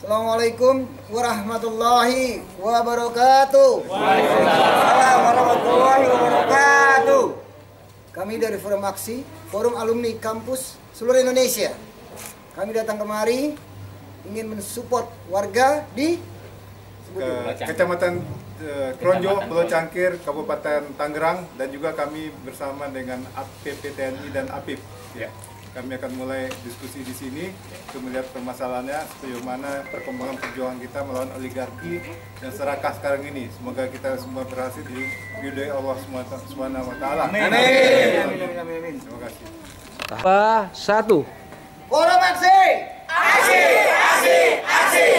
Assalamualaikum warahmatullahi wabarakatuh. Waalaikumsalam warahmatullahi wabarakatuh. Kami dari Forum Aksi, Forum Alumni Kampus seluruh Indonesia. Kami datang kemari ingin mensupport warga di Kecamatan Kronjo, Pulau Cangkir, Kabupaten Tangerang, dan juga kami bersama dengan PPTNI dan APIP. Ya. Kami akan mulai diskusi di sini untuk melihat permasalahannya, sejauh mana perkembangan perjuangan kita melawan oligarki dan serakah sekarang ini. Semoga kita semua berhasil diridhoi Allah Subhanahu wa taala. Amin. Terima kasih. Satu. Forum Aksi. Aksi, aksi, aksi.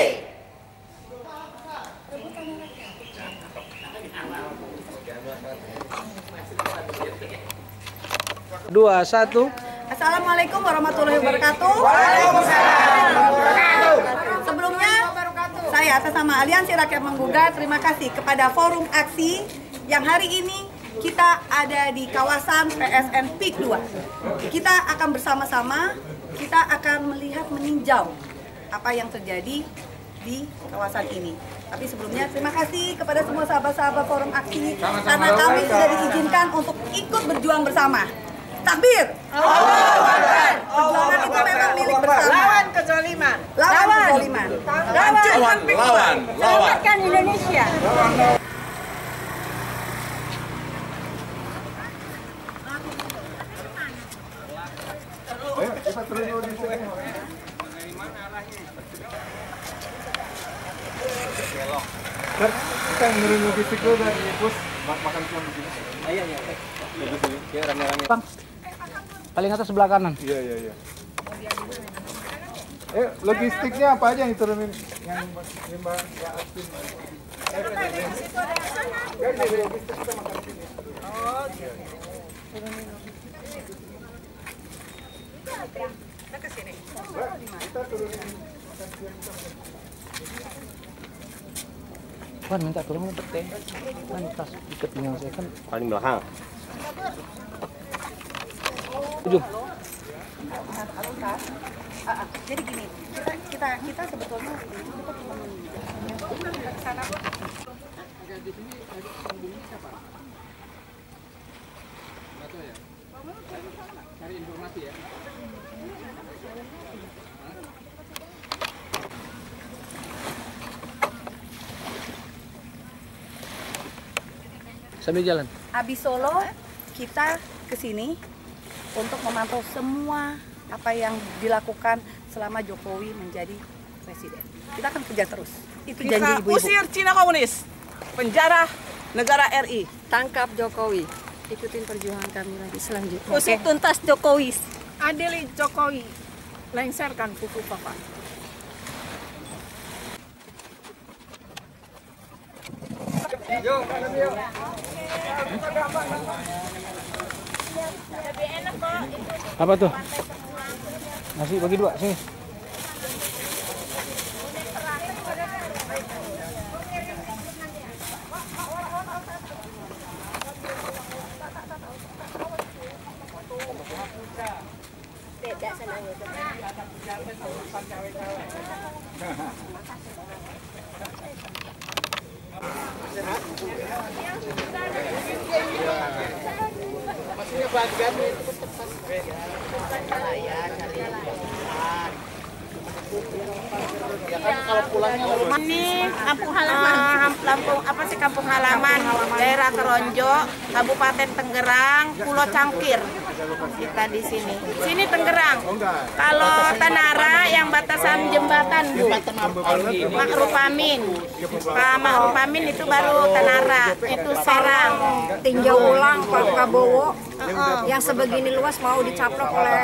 Dua, satu. Assalamualaikum warahmatullahi wabarakatuh. Sebelumnya, saya atas nama Aliansi Rakyat Menggugat terima kasih kepada Forum Aksi yang hari ini kita ada di kawasan PSN PIK 2. Kita akan bersama-sama, kita akan melihat meninjau apa yang terjadi di kawasan ini. Tapi sebelumnya terima kasih kepada semua sahabat-sahabat Forum Aksi karena kami sudah diizinkan untuk ikut berjuang bersama. Takbir! Perjuangan itu memang milik bersama. Lawan kezaliman. Lawan kezaliman. Lawan. Selamatkan Indonesia. Ayo, kita terus dulu di sini. Kita ngirim logistik dulu dari bus makan siang begini. Iya. Ya, rame-rame. Bang. Paling atas sebelah kanan. Iya. Logistiknya apa aja yang diturunin? Yang Mbak Asin. Logistik kita makan di sini. Oh, iya. Kita ke sini. Kita turunin makan siang kita makan. Wan, minta tolong ngumpet teh. Kan tas ikat pinggang saya kan Paling belakang. ujung. Jadi gini, kita sebetulnya kita cuma ke sana. Di sini pembunuhnya siapa? Nggak tahu ya. Cari informasi ya. Sambil jalan. Habis Solo, kita ke sini untuk memantau semua apa yang dilakukan selama Jokowi menjadi presiden. Kita akan kerja terus. Itu janji Kita ibu-ibu. usir Cina komunis. Penjara negara RI. Tangkap Jokowi. Ikutin perjuangan kami lagi selanjutnya. Usir tuntas Jokowi. Adili Jokowi. Lengserkan kuku papa. Apa tuh? Nasi bagi dua, sini. Ini kampung halaman, kampung halaman daerah Kronjo, Kabupaten Tangerang, Pulau Cangkir. Kita di sini. Sini Tangerang. Kalau Tanara yang batasan jembatan, Bu. Ma'ruf Amin. Pak Ma'ruf Amin itu baru Tanara, itu Serang. Tinjau ulang Pak Prabowo yang sebegini luas mau dicaplok oleh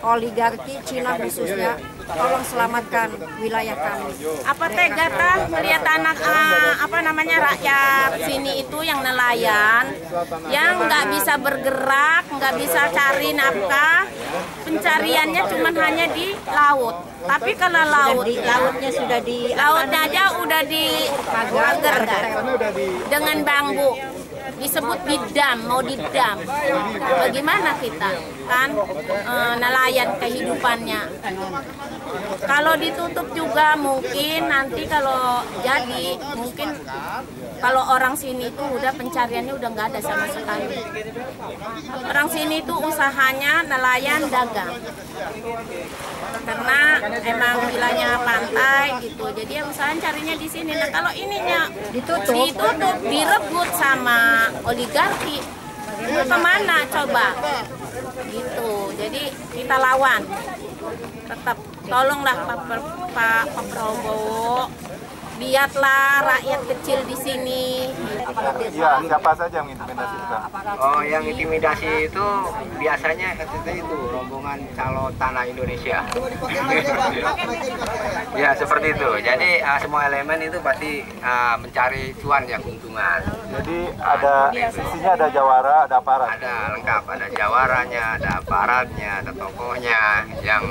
oligarki Cina khususnya. Tolong selamatkan wilayah kami. Apa tega tah melihat anak rakyat sini itu yang nelayan yang nggak bisa bergerak, nggak bisa cari nafkah, pencariannya cuma hanya di laut. Tapi kalau lautnya aja udah dipagar dengan bambu, disebut didam, mau didam. Bagaimana kita? menyelamatkan nelayan kehidupannya. Kalau ditutup juga mungkin nanti kalau jadi mungkin kalau orang sini itu udah pencariannya udah nggak ada sama sekali. Orang sini itu usahanya nelayan dagang. Karena emang wilayahnya pantai gitu. Jadi ya usaha carinya di sini. Nah, kalau ininya ditutup direbut sama oligarki. Mau kemana coba? Gitu. Jadi kita lawan. Tetap tolonglah Pak Prabowo, lihatlah rakyat kecil di sini. Iya, siapa saja yang intimidasi kita? Oh, yang intimidasi itu biasanya itu rombongan calo tanah Indonesia. Ya, seperti itu. Jadi semua elemen itu pasti mencari cuan yang keuntungan. Jadi sisinya ada jawara, ada aparat. Ada lengkap, ada jawaranya, ada aparatnya, ada tokohnya yang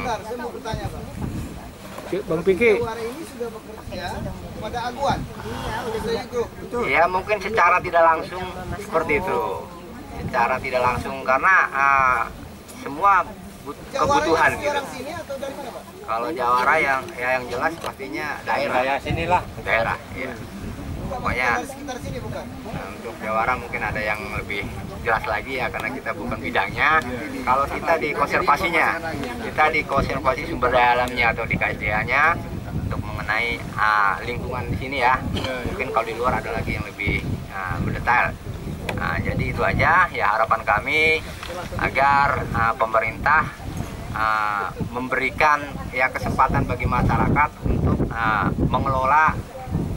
Bang Pinky. Ini sudah bekerja pada Aguan. ya mungkin secara tidak langsung seperti itu. Secara tidak langsung karena semua kebutuhan gitu. Kalau jawara yang jelas pastinya daerah. Sinilah. Daerah, ya. Pokoknya untuk jawara mungkin ada yang lebih jelas lagi ya karena kita bukan bidangnya. Kalau kita di konservasinya, kita di konservasi sumber daya alamnya atau di KSDA-nya untuk mengenai lingkungan di sini ya. Mungkin kalau di luar ada lagi yang lebih mendetail. Jadi itu aja ya harapan kami agar pemerintah memberikan ya kesempatan bagi masyarakat untuk mengelola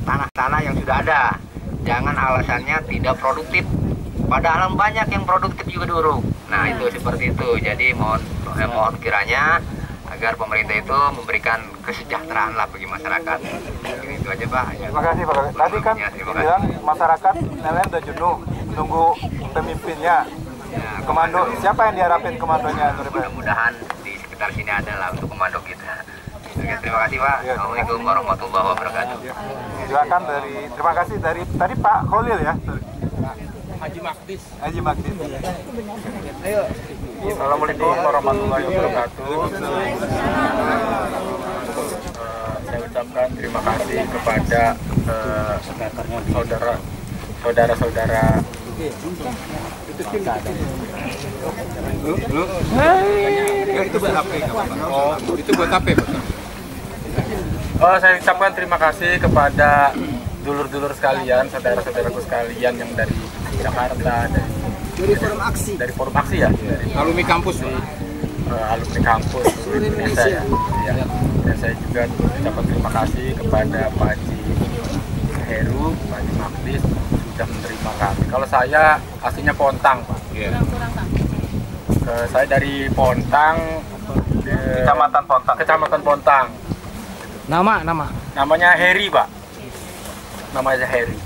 tanah-tanah yang sudah ada. Jangan alasannya tidak produktif. Padahal banyak yang produktif juga dulu. Nah itu seperti itu. Jadi mohon kiranya agar pemerintah itu memberikan kesejahteraan lah bagi masyarakat. Itu aja Pak. Terima kasih Pak. Tadi kan ya, bilang masyarakat nelayan udah jenuh nunggu pemimpinnya. Ya, Komando, siapa yang diharapin komandonya? Mudah-mudahan di sekitar sini ada lah untuk komando kita. Oke, terima kasih Pak. Assalamualaikum warahmatullahi wabarakatuh. Silakan terima kasih dari tadi Pak Khalil ya. Haji Makdis. Haji Makdis. Ayo. Assalamualaikum warahmatullahi wabarakatuh. Saya ucapkan terima kasih kepada saudara-saudara Itu buat apa? Oh, itu buat apa, Pak? Saya ucapkan terima kasih kepada dulur-dulur sekalian, saudara-saudaraku sekalian yang dari Jakarta, dari Forum Aksi ya, Alumni kampus, alumni kampus Indonesia ya. Dan saya juga ucapkan terima kasih kepada Pak Haji Heru, Pak Haji Makdis sudah menerima kami. Kalau saya aslinya Pontang, Pak. Saya dari Pontang, Kecamatan Pontang. Namanya Heri, Pak. Namanya Heri.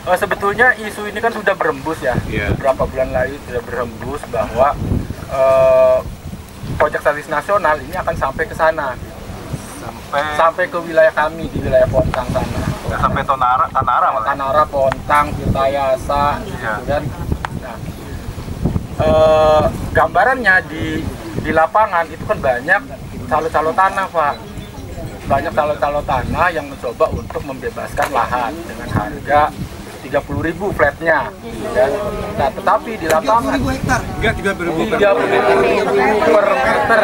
Sebetulnya isu ini kan sudah berembus ya. Beberapa bulan lalu sudah berembus bahwa proyek strategis nasional ini akan sampai ke sana. Sampai ke wilayah kami di wilayah Pontang sana. Sampai Tanara, Pontang, Tirtayasa, gitu kan. Nah, gambarannya di lapangan itu kan banyak calo-calo tanah, Pak. Banyak calo-calo tanah yang mencoba untuk membebaskan lahan dengan harga 30.000 flatnya, kan? Nah, tetapi di lapangan 30.000 per meter,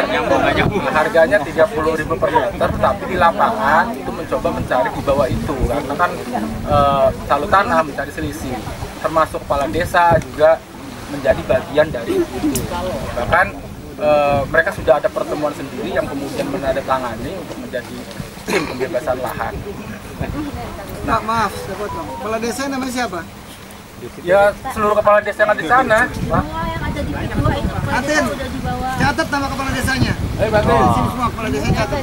harganya 30.000 per meter, tapi di lapangan itu mencoba mencari di bawah itu, karena kan calo tanah mencari selisih, termasuk kepala desa juga menjadi bagian dari itu. Bahkan mereka sudah ada pertemuan sendiri yang kemudian menandatangani untuk menjadi tim pembebasan lahan. Pak, maaf, kepala desa namanya siapa? Ya, seluruh kepala desa yang ada di sana, Pak. Aten, catat nama kepala desanya. Ayo, Batin. Sini semua kepala desa catat.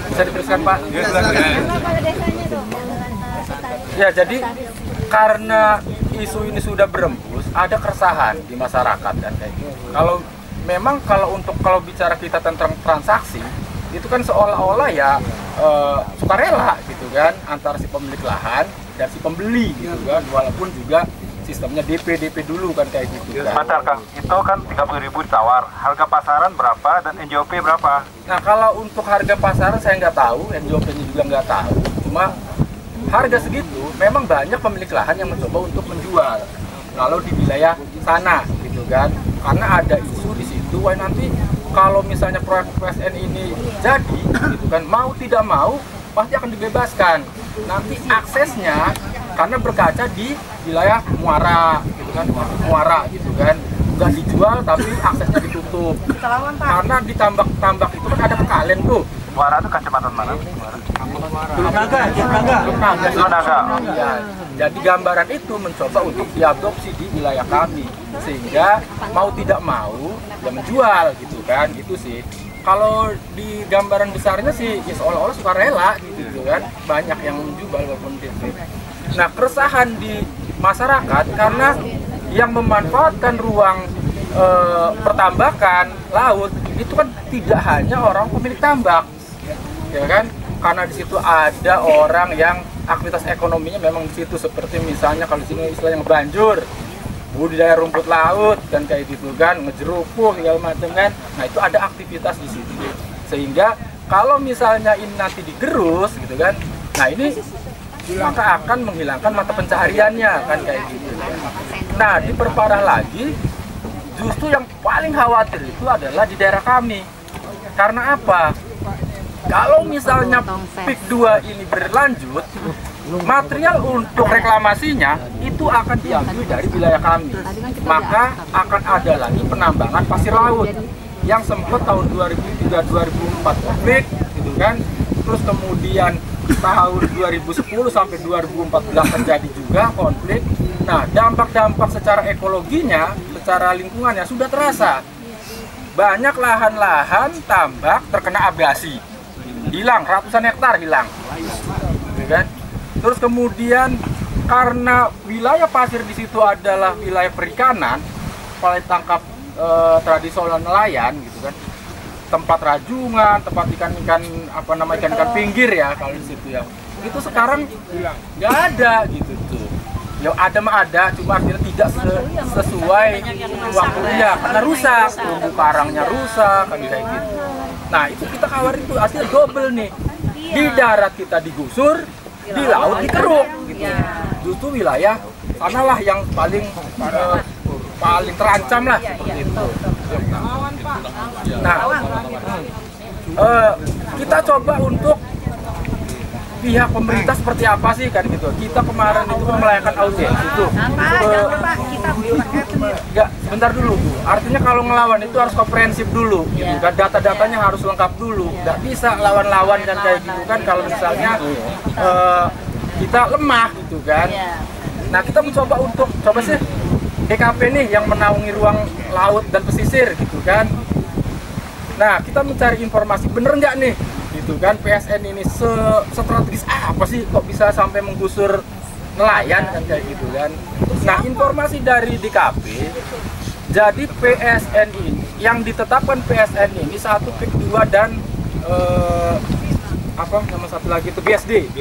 Bisa diteruskan, Pak? Ya, jadi karena isu ini sudah berembus, ada keresahan di masyarakat dan kayak gitu. Kalau bicara kita tentang transaksi, itu kan seolah-olah ya sukarela gitu kan antara si pemilik lahan dan si pembeli gitu kan, walaupun juga sistemnya DP dulu kan kayak gitu. Sebentar Kang, itu kan 30.000 ditawar. Harga pasaran berapa dan NJOP berapa? Nah kalau untuk harga pasaran saya nggak tahu, NJOP-nya juga nggak tahu. Cuma harga segitu memang banyak pemilik lahan yang mencoba untuk menjual. Kalau di wilayah sana gitu kan, karena ada isu di situ, wah nanti kalau misalnya proyek PSN ini jadi, gitu kan, mau tidak mau pasti akan dibebaskan. Nanti aksesnya karena berkaca di wilayah muara, gitu kan, muara gitu kan, nggak dijual tapi aksesnya ditutup. Karena di tambak itu kan ada kekalen tuh. Muara itu kecamatan mana? Naga. Ya, jadi gambaran itu mencoba untuk diadopsi di wilayah kami, sehingga mau tidak mau ya menjual gitu kan, itu sih. Kalau di gambaran besarnya sih ya seolah-olah sukarela gitu kan, banyak yang menjual walaupun gitu. Nah keresahan di masyarakat karena yang memanfaatkan ruang pertambakan laut itu kan tidak hanya orang pemilik tambak, ya kan? Karena di situ ada orang yang aktivitas ekonominya memang di situ, seperti misalnya kalau di sini istilahnya ngebanjur, budidaya rumput laut dan kayak gitu kan, ngejerupuk segala macam kan. Nah itu ada aktivitas di situ, sehingga kalau misalnya ini nanti digerus gitu kan, nah ini maka akan menghilangkan mata pencahariannya kan kayak gitu. Nah diperparah lagi, justru yang paling khawatir itu adalah di daerah kami. Karena apa? Kalau misalnya PIK 2 ini berlanjut, material untuk reklamasinya itu akan diambil dari wilayah kami. Maka akan ada lagi penambangan pasir laut yang sempat tahun 2003-2004 konflik gitu kan. Terus kemudian tahun 2010 sampai 2014 terjadi juga konflik. Nah, dampak-dampak secara ekologinya, secara lingkungannya sudah terasa. Banyak lahan-lahan tambak terkena abrasi. Hilang, ratusan hektar hilang. Kan? Terus kemudian karena wilayah pasir di situ adalah wilayah perikanan, mulai tangkap tradisional nelayan gitu kan. Tempat rajungan, tempat ikan-ikan ikan pinggir ya kalau di situ ya. Itu sekarang nggak ada gitu tuh. Ya ada mah ada, cuma akhirnya tidak sesuai waktunya karena rusak, terumbu karangnya rusak kan kayak gitu. Nah itu kita khawatir itu artinya double nih, di darat kita digusur, di laut dikeruk gitu. Justru wilayah sanalah yang paling terancam lah seperti itu. Nah kita coba untuk pihak pemerintah seperti apa sih kan gitu. Kita kemarin itu melayangkan audiens itu. Enggak, sebentar dulu Bu. Artinya kalau ngelawan itu harus komprehensif dulu gitu kan. Data-datanya harus lengkap dulu. Enggak bisa lawan-lawan kan kayak gitu kan kalau misalnya kita lemah gitu kan. Nah, kita mencoba untuk sih DKP nih yang menaungi ruang laut dan pesisir gitu kan. Nah, kita mencari informasi bener nggak nih gitu kan, PSN ini strategis apa sih kok bisa sampai menggusur nelayan kan kayak gitu kan. Nah informasi dari DKP, jadi PSN ini yang ditetapkan PSN ini satu PIK 2 dan nama satu lagi itu BSD.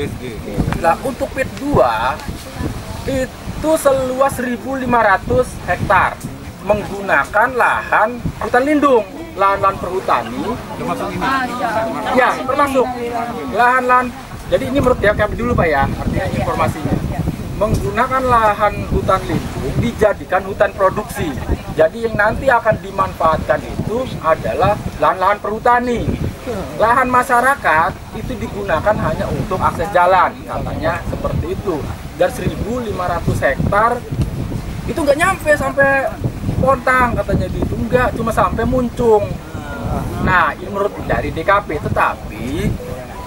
Nah untuk PIK 2 itu seluas 1.500 hektar menggunakan lahan hutan lindung, lahan-lahan perhutani, ya termasuk lahan-lahan. Jadi ini menurut DKP dulu Pak ya, artinya informasinya menggunakan lahan hutan lindung dijadikan hutan produksi. Jadi yang nanti akan dimanfaatkan itu adalah lahan-lahan perhutani. Lahan masyarakat itu digunakan hanya untuk akses jalan, katanya seperti itu. Dan 1.500 hektar itu nggak nyampe sampai Pontang katanya gitu, enggak, cuma sampai Muncung. Nah ini menurut dari DKP, tetapi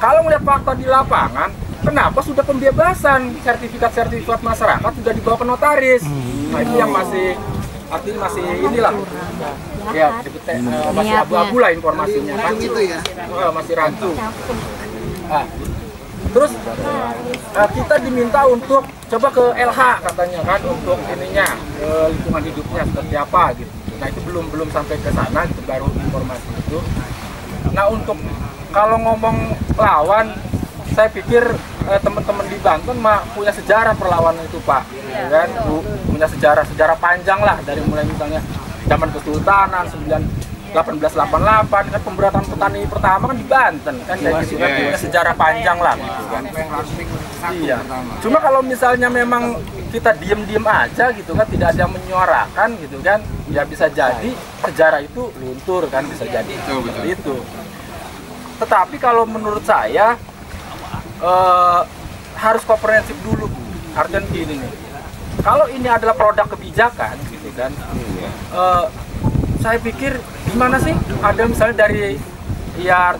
kalau melihat fakta di lapangan, kenapa sudah pembebasan sertifikat masyarakat sudah dibawa ke notaris? Nah itu yang masih artinya masih inilah ya masih abu-abu lah informasinya kan gitu ya, masih rancu. Nah, terus kita diminta untuk coba ke LH katanya kan untuk ininya lingkungan hidupnya seperti apa gitu. Nah itu belum sampai ke sana gitu, baru informasi itu. Nah untuk kalau ngomong lawan, saya pikir teman-teman di Banten mah punya sejarah perlawanan itu Pak. gitu kan, punya sejarah panjang lah dari mulai misalnya zaman Kesultanan 1888 kan pemberontakan petani pertama kan di Banten kan, kayak gitu kan, punya sejarah panjang lah gitu kan. Iya. Cuma kalau misalnya memang kita diem aja gitu kan, tidak ada yang menyuarakan gitu kan, ya bisa jadi sejarah itu luntur kan, bisa jadi seperti itu. Tetapi kalau menurut saya harus komprehensif dulu, artinya gini nih. Kalau ini adalah produk kebijakan gitu kan, saya pikir gimana sih, ada misalnya dari ya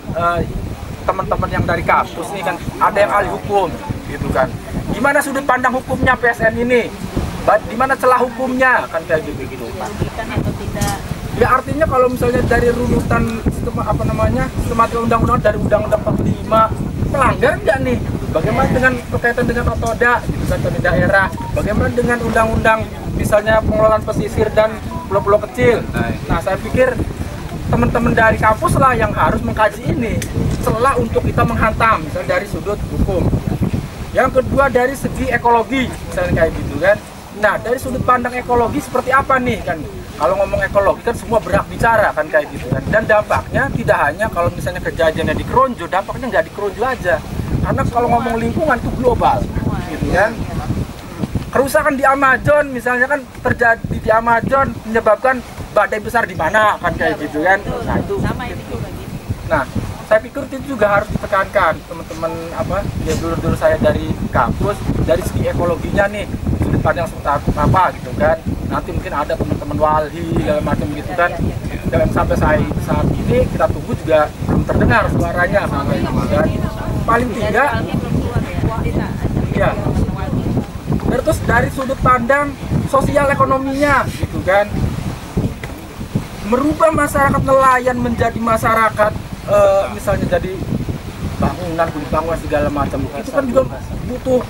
teman-teman yang dari kampus nih kan, ada yang ahli hukum gitu kan, gimana sudut pandang hukumnya PSN ini, di mana celah hukumnya kan, kayak gitu. Ya artinya kalau misalnya dari runutan sistematika undang-undang dari undang-undang 45 pelanggar enggak nih? Bagaimana dengan berkaitan dengan otoda gitu kan, di daerah? Bagaimana dengan undang-undang misalnya pengelolaan pesisir dan pulau-pulau kecil? Nah, saya pikir teman-teman dari kampus lah yang harus mengkaji ini, celah untuk kita menghantam misalnya dari sudut hukum. Yang kedua dari segi ekologi misalnya kayak gitu kan. Nah, dari sudut pandang ekologi seperti apa nih kan? Kalau ngomong ekologi kan semua berhak bicara kan, kayak gitu kan. Dan dampaknya tidak hanya kalau misalnya kejadiannya di Kronjo, dampaknya nggak di Kronjo aja. Karena kalau ngomong lingkungan itu global, gitu kan. Kerusakan di Amazon misalnya kan terjadi di Amazon menyebabkan badai besar di mana kan, kayak gitu kan. Nah itu. Nah saya pikir itu juga harus ditekankan teman-teman ya dulu saya dari kampus, dari segi ekologinya nih sudut pandang seperti apa gitu kan. Nanti mungkin ada teman-teman walhi segala macam gitu kan. Dan sampai saat ini kita tunggu juga belum terdengar suaranya sampai gitu kan. Paling tidak ya. Terus dari sudut pandang sosial ekonominya gitu kan, merubah masyarakat nelayan menjadi masyarakat misalnya jadi bangunan, kulit bangunan segala macam, itu kan juga butuh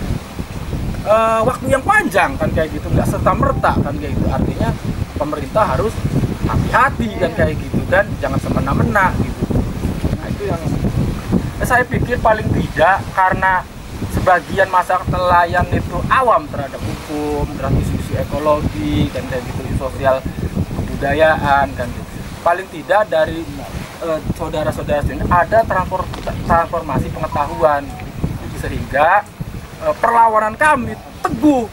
waktu yang panjang kan, kayak gitu, nggak serta-merta kan, kayak gitu. Artinya pemerintah harus hati-hati kan, kayak gitu kan, jangan semena-mena gitu. Nah itu yang saya pikir paling tidak, karena sebagian masyarakat nelayan itu awam terhadap hukum, terhadap isu-isu ekologi kan, kayak gitu, sosial kebudayaan kan gitu. Paling tidak dari saudara-saudara sini ada transformasi pengetahuan, sehingga perlawanan kami teguh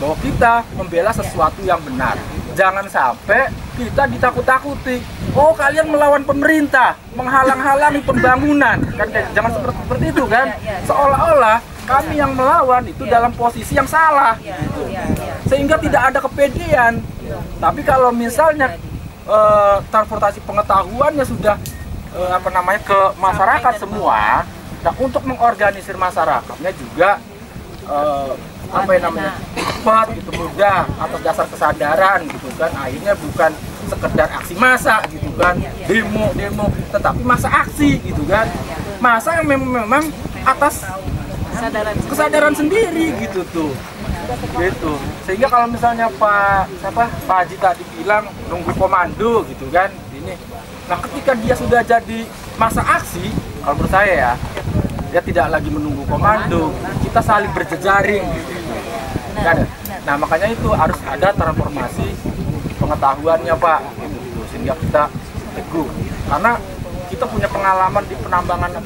bahwa kita membela sesuatu yang benar. Jangan sampai kita ditakut-takuti. Oh, kalian melawan pemerintah, menghalang-halangi pembangunan, kan? Jangan seperti itu kan? Seolah-olah kami yang melawan itu dalam posisi yang salah, gitu. Sehingga tidak ada kepedean. Tapi kalau misalnya transportasi pengetahuannya sudah ke masyarakat semua, nah untuk mengorganisir masyarakatnya juga cepat gitu, mudah, atas dasar kesadaran gitu kan. Akhirnya bukan sekedar aksi massa gitu kan, demo, tetapi masa aksi gitu kan, masa yang memang atas kesadaran sendiri gitu tuh, gitu. Sehingga kalau misalnya Pak Haji tadi bilang nunggu komando gitu kan, ini, nah ketika dia sudah jadi masa aksi, kalau menurut saya ya, dia tidak lagi menunggu komando, kita saling berjejaring gitu. Kan? Nah makanya itu harus ada transformasi pengetahuannya Pak, gitu, sehingga kita teguh. Karena kita punya pengalaman di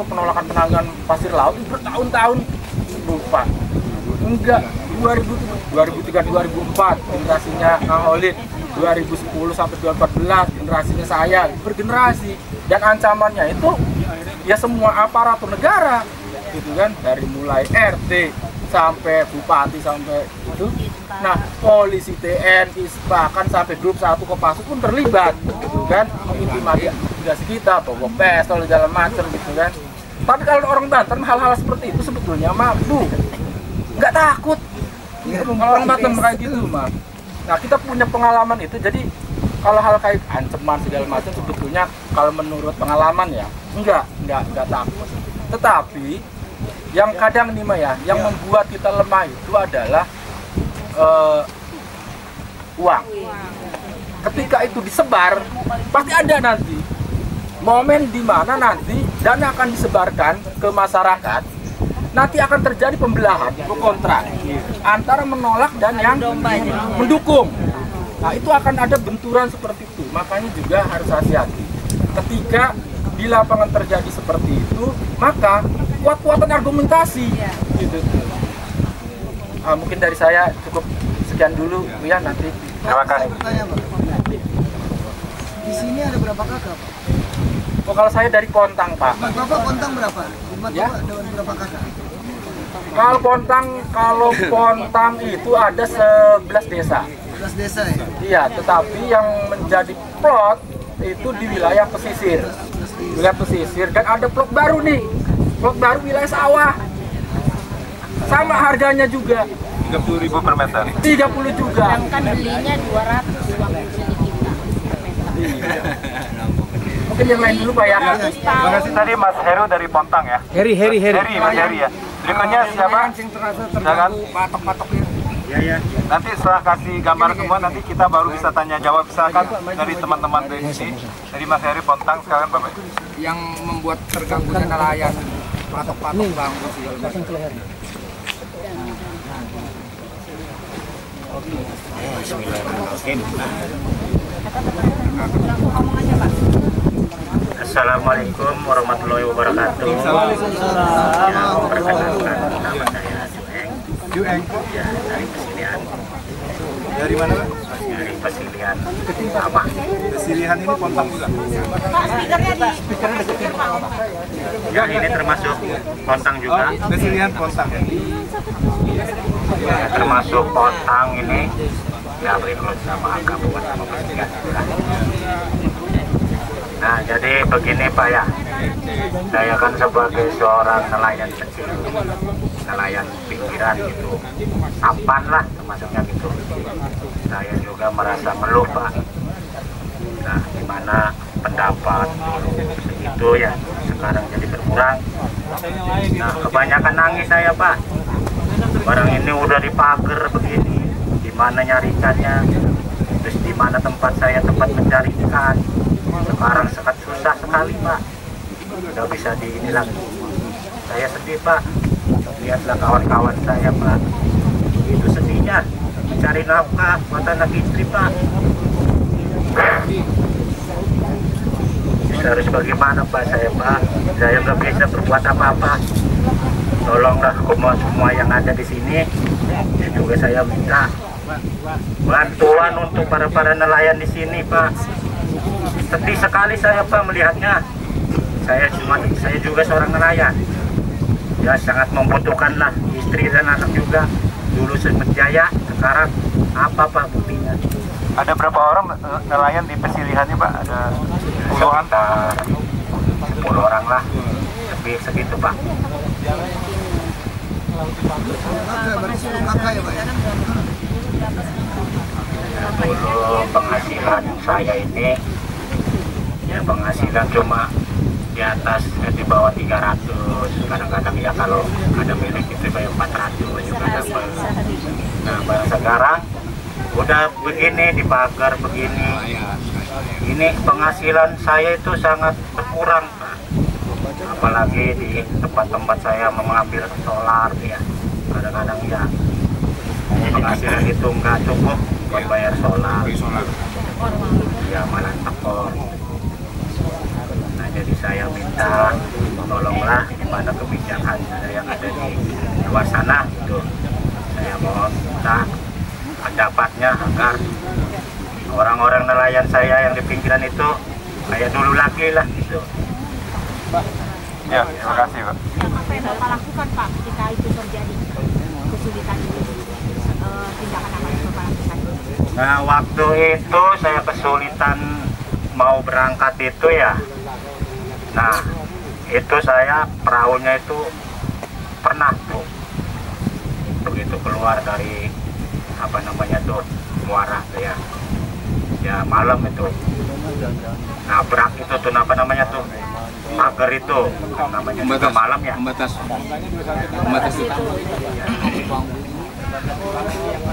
penolakan penanganan pasir laut bertahun-tahun, lupa. Enggak, 2003-2004 generasinya Kang Holid, 2010 sampai 2014 generasinya saya, bergenerasi. Dan ancamannya itu ya semua aparatur negara gitu kan, dari mulai RT sampai bupati sampai itu. Nah, polisi, TNI, bahkan sampai grup 1 Kopassus pun terlibat gitu kan, mengintimidasi kita, bawa pistol segala macam gitu kan. Tapi kalau orang Banten hal-hal seperti itu sebetulnya nggak takut. Orang Banten kayak gitu mah. Nah, kita punya pengalaman itu, jadi kalau hal kayak ancaman segala macam sebetulnya kalau menurut pengalaman ya enggak takut. Tetapi yang kadang nih Mah ya, yang membuat kita lemah itu adalah uang. Ketika itu disebar, pasti ada nanti momen di mana nanti dana akan disebarkan ke masyarakat, nanti akan terjadi pembelahan, pro kontra. antara menolak dan yang mendukung. Nah, itu akan ada benturan seperti itu. Makanya juga harus hati-hati. Ketika di lapangan terjadi seperti itu, maka kuat-kuatan argumentasi. Gitu. Mungkin dari saya cukup sekian dulu, Bu ya, nanti. Terima kasih. Di sini ada berapa kakak, Pak? Oh, kalau saya dari Pontang, Pak. Bapak Pontang berapa? Rumah Ya. Bapak dengan berapa kakak? Kalau Pontang itu ada 11 desa. 11 desa ya? Iya, tetapi yang menjadi plot itu di wilayah pesisir. Wilayah pesisir, dan ada plot baru nih. Plot baru wilayah sawah. Sama harganya juga. 30.000 per meter. 30 juga. Sedangkan belinya 200 uang beli kita per meter. Mungkin yang lain dulu Pak ya. Terima kasih tadi Mas Heru dari Pontang ya. Heri. Mas Heri ya. Berikutnya siapa? Silakan. Ya. Nanti setelah kasih gambar semua nanti kita baru bisa tanya jawab, silakan dari teman-teman dari sini. Dari Mas Heri Pontang sekarang Bapak. Yang membuat terganggunya nelayan patok-patok bambu segala macam. Assalamualaikum warahmatullahi wabarakatuh. Perkenalkan, nama saya Jueng. Ya, dari Pesilihan. Dari mana, Pak? Dari Pesilihan. Sama. Pesilihan ini Pontang juga. Ya, ini termasuk Pontang juga. Pesilihan Pontang. Ya, termasuk Pontang ini. Ya, berikut sama Kabupaten Pesilihan juga. Nah, jadi begini Pak ya, saya kan sebagai seorang nelayan kecil, nelayan pinggiran gitu, sampan lah termasuknya gitu. Saya juga merasa ngeluh Pak. Nah, dimana pendapat dulu segitu ya, sekarang jadi berkurang. Nah, kebanyakan nangis saya Pak. Barang ini udah dipager begini, dimana nyari ikannya, terus dimana tempat saya tempat mencari ikan. Sekarang sangat susah sekali Pak, nggak bisa di ini lagi. Saya sedih Pak, lihatlah kawan-kawan saya Pak, itu sedihnya mencari nafkah buat anak istri Pak. Harus bagaimana Pak saya Pak, saya nggak bisa berbuat apa-apa. Tolonglah semua yang ada di sini, dan juga saya minta bantuan untuk para nelayan di sini Pak. Sedih sekali saya Pak melihatnya. Saya juga seorang nelayan. Ya sangat membutuhkan lah istri dan anak juga. Dulu sempat jaya, sekarang apa Pak buktinya? Ada berapa orang nelayan di Pesilihannya Pak? Ada puluhan? 10 orang lah, lebih segitu Pak. Kakak ya Pak ya? Dulu penghasilan saya ini ya penghasilan cuma di atas di bawah 300, kadang-kadang ya kalau ada milik itu bayar 400 juga dapat. Nah baru sekarang udah begini dipagar begini, ini penghasilan saya itu sangat berkurang Pak. Apalagi di tempat-tempat saya mengambil solar ya, kadang-kadang ya penghasilan itu nggak cukup buat bayar solar, ya malah tekor. Nah jadi saya minta tolonglah di mana kebijakan yang ada di luar sana itu, saya mohon minta pendapatnya agar orang-orang nelayan saya yang di pinggiran itu kayak dulu lagi lah gitu. Ya, terima kasih Pak. Apa yang Bapak lakukan Pak ketika itu terjadi kesulitan itu? Tindakan apa yang Bapak lakukan? Nah waktu itu saya kesulitan mau berangkat itu ya. Nah itu saya perahunya itu pernah tuh begitu keluar dari apa namanya tuh muara tuh ya malam itu nabrak itu tuh apa namanya tuh pagar itu namanya juga malam ya. Membatas itu.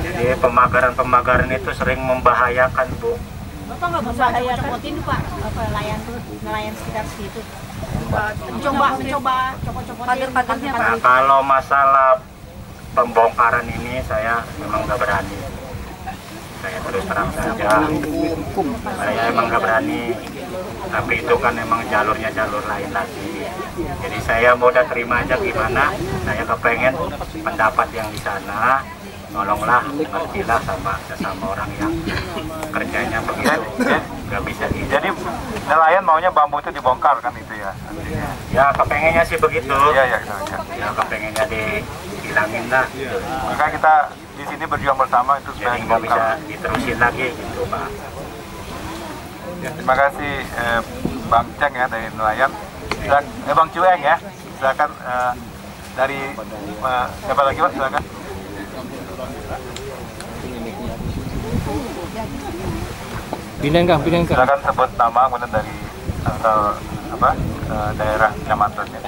Jadi pemagaran itu sering membahayakan Bu. Bapak nggak membahayakan itu Pak, apa nelayan sekitar situ? Mencoba pagar-pagarnya Pak. Nah kalau masalah pembongkaran ini saya memang nggak berani. Saya terus terang saja, saya emang nggak berani. Tapi itu kan memang jalurnya jalur lain lagi. Jadi saya mau terima aja gimana. Saya kepengen pendapat yang di sana. Tolonglah, ngertilah sama sesama orang yang kerjanya begitu. Nggak bisa gitu. Jadi nelayan maunya bambu itu dibongkar kan itu ya? Ya kepengennya sih begitu. Iya. Ya kepengennya dihilangin lah. Maka kita di sini berjuang bersama itu supaya jadi nggak bisa diterusin lagi gitu Pak. Ya, terima kasih Bang Ceng ya dari nelayan. Bang Cueng ya, silakan dari siapa lagi Pak? Silakan. Pindahin Kang. Silakan sebut nama kemudian dari asal daerah kecamatannya.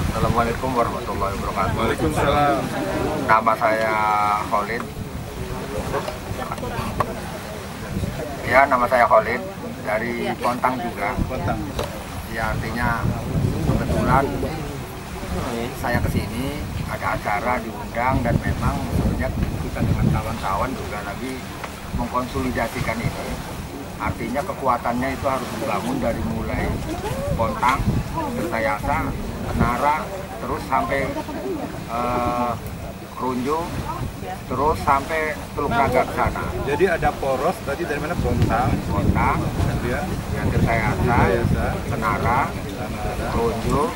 Assalamualaikum warahmatullahi wabarakatuh. Waalaikumsalam. Nama saya Khalid. Ya, nama saya Khalid dari Pontang juga. Pontang. Ya, artinya kebetulan saya kesini ada acara diundang dan memang sebenarnya kita dengan kawan-kawan juga lagi mengkonsolidasikan ini. Artinya kekuatannya itu harus dibangun dari mulai Pontang, Kertayasa, Menara, terus sampai Kronjo, terus sampai Teluk Naga ke sana. Jadi ada poros tadi dari mana? Pontang, Ya, Kertayasa, Menara, Kronjo,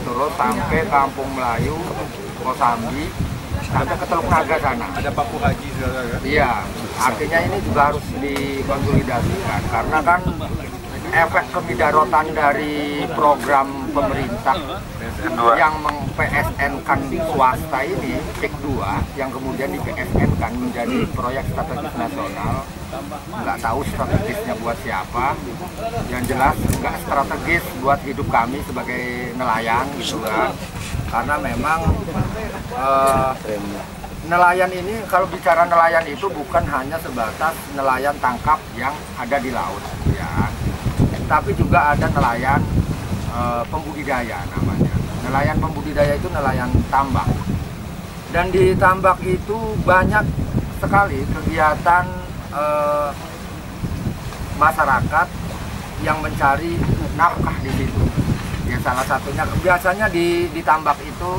terus sampai Kampung Melayu, Kosambi, sampai ke Teluk Naga sana. Ada Paku Haji segala kan? Iya, artinya ini juga harus dikonsolidasikan karena kan efek kemidarotan dari program pemerintah yang meng-PSN-kan swasta ini, PIK 2, yang kemudian di-PSN-kan menjadi proyek strategis nasional. Nggak tahu strategisnya buat siapa, yang jelas nggak strategis buat hidup kami sebagai nelayan gitu kan. Karena memang nelayan ini, kalau bicara nelayan itu bukan hanya sebatas nelayan tangkap yang ada di laut ya, tapi juga ada nelayan pembudidaya namanya. Nelayan pembudidaya itu nelayan tambak. Dan di tambak itu banyak sekali kegiatan masyarakat yang mencari nafkah di situ. Ya, salah satunya biasanya di tambak itu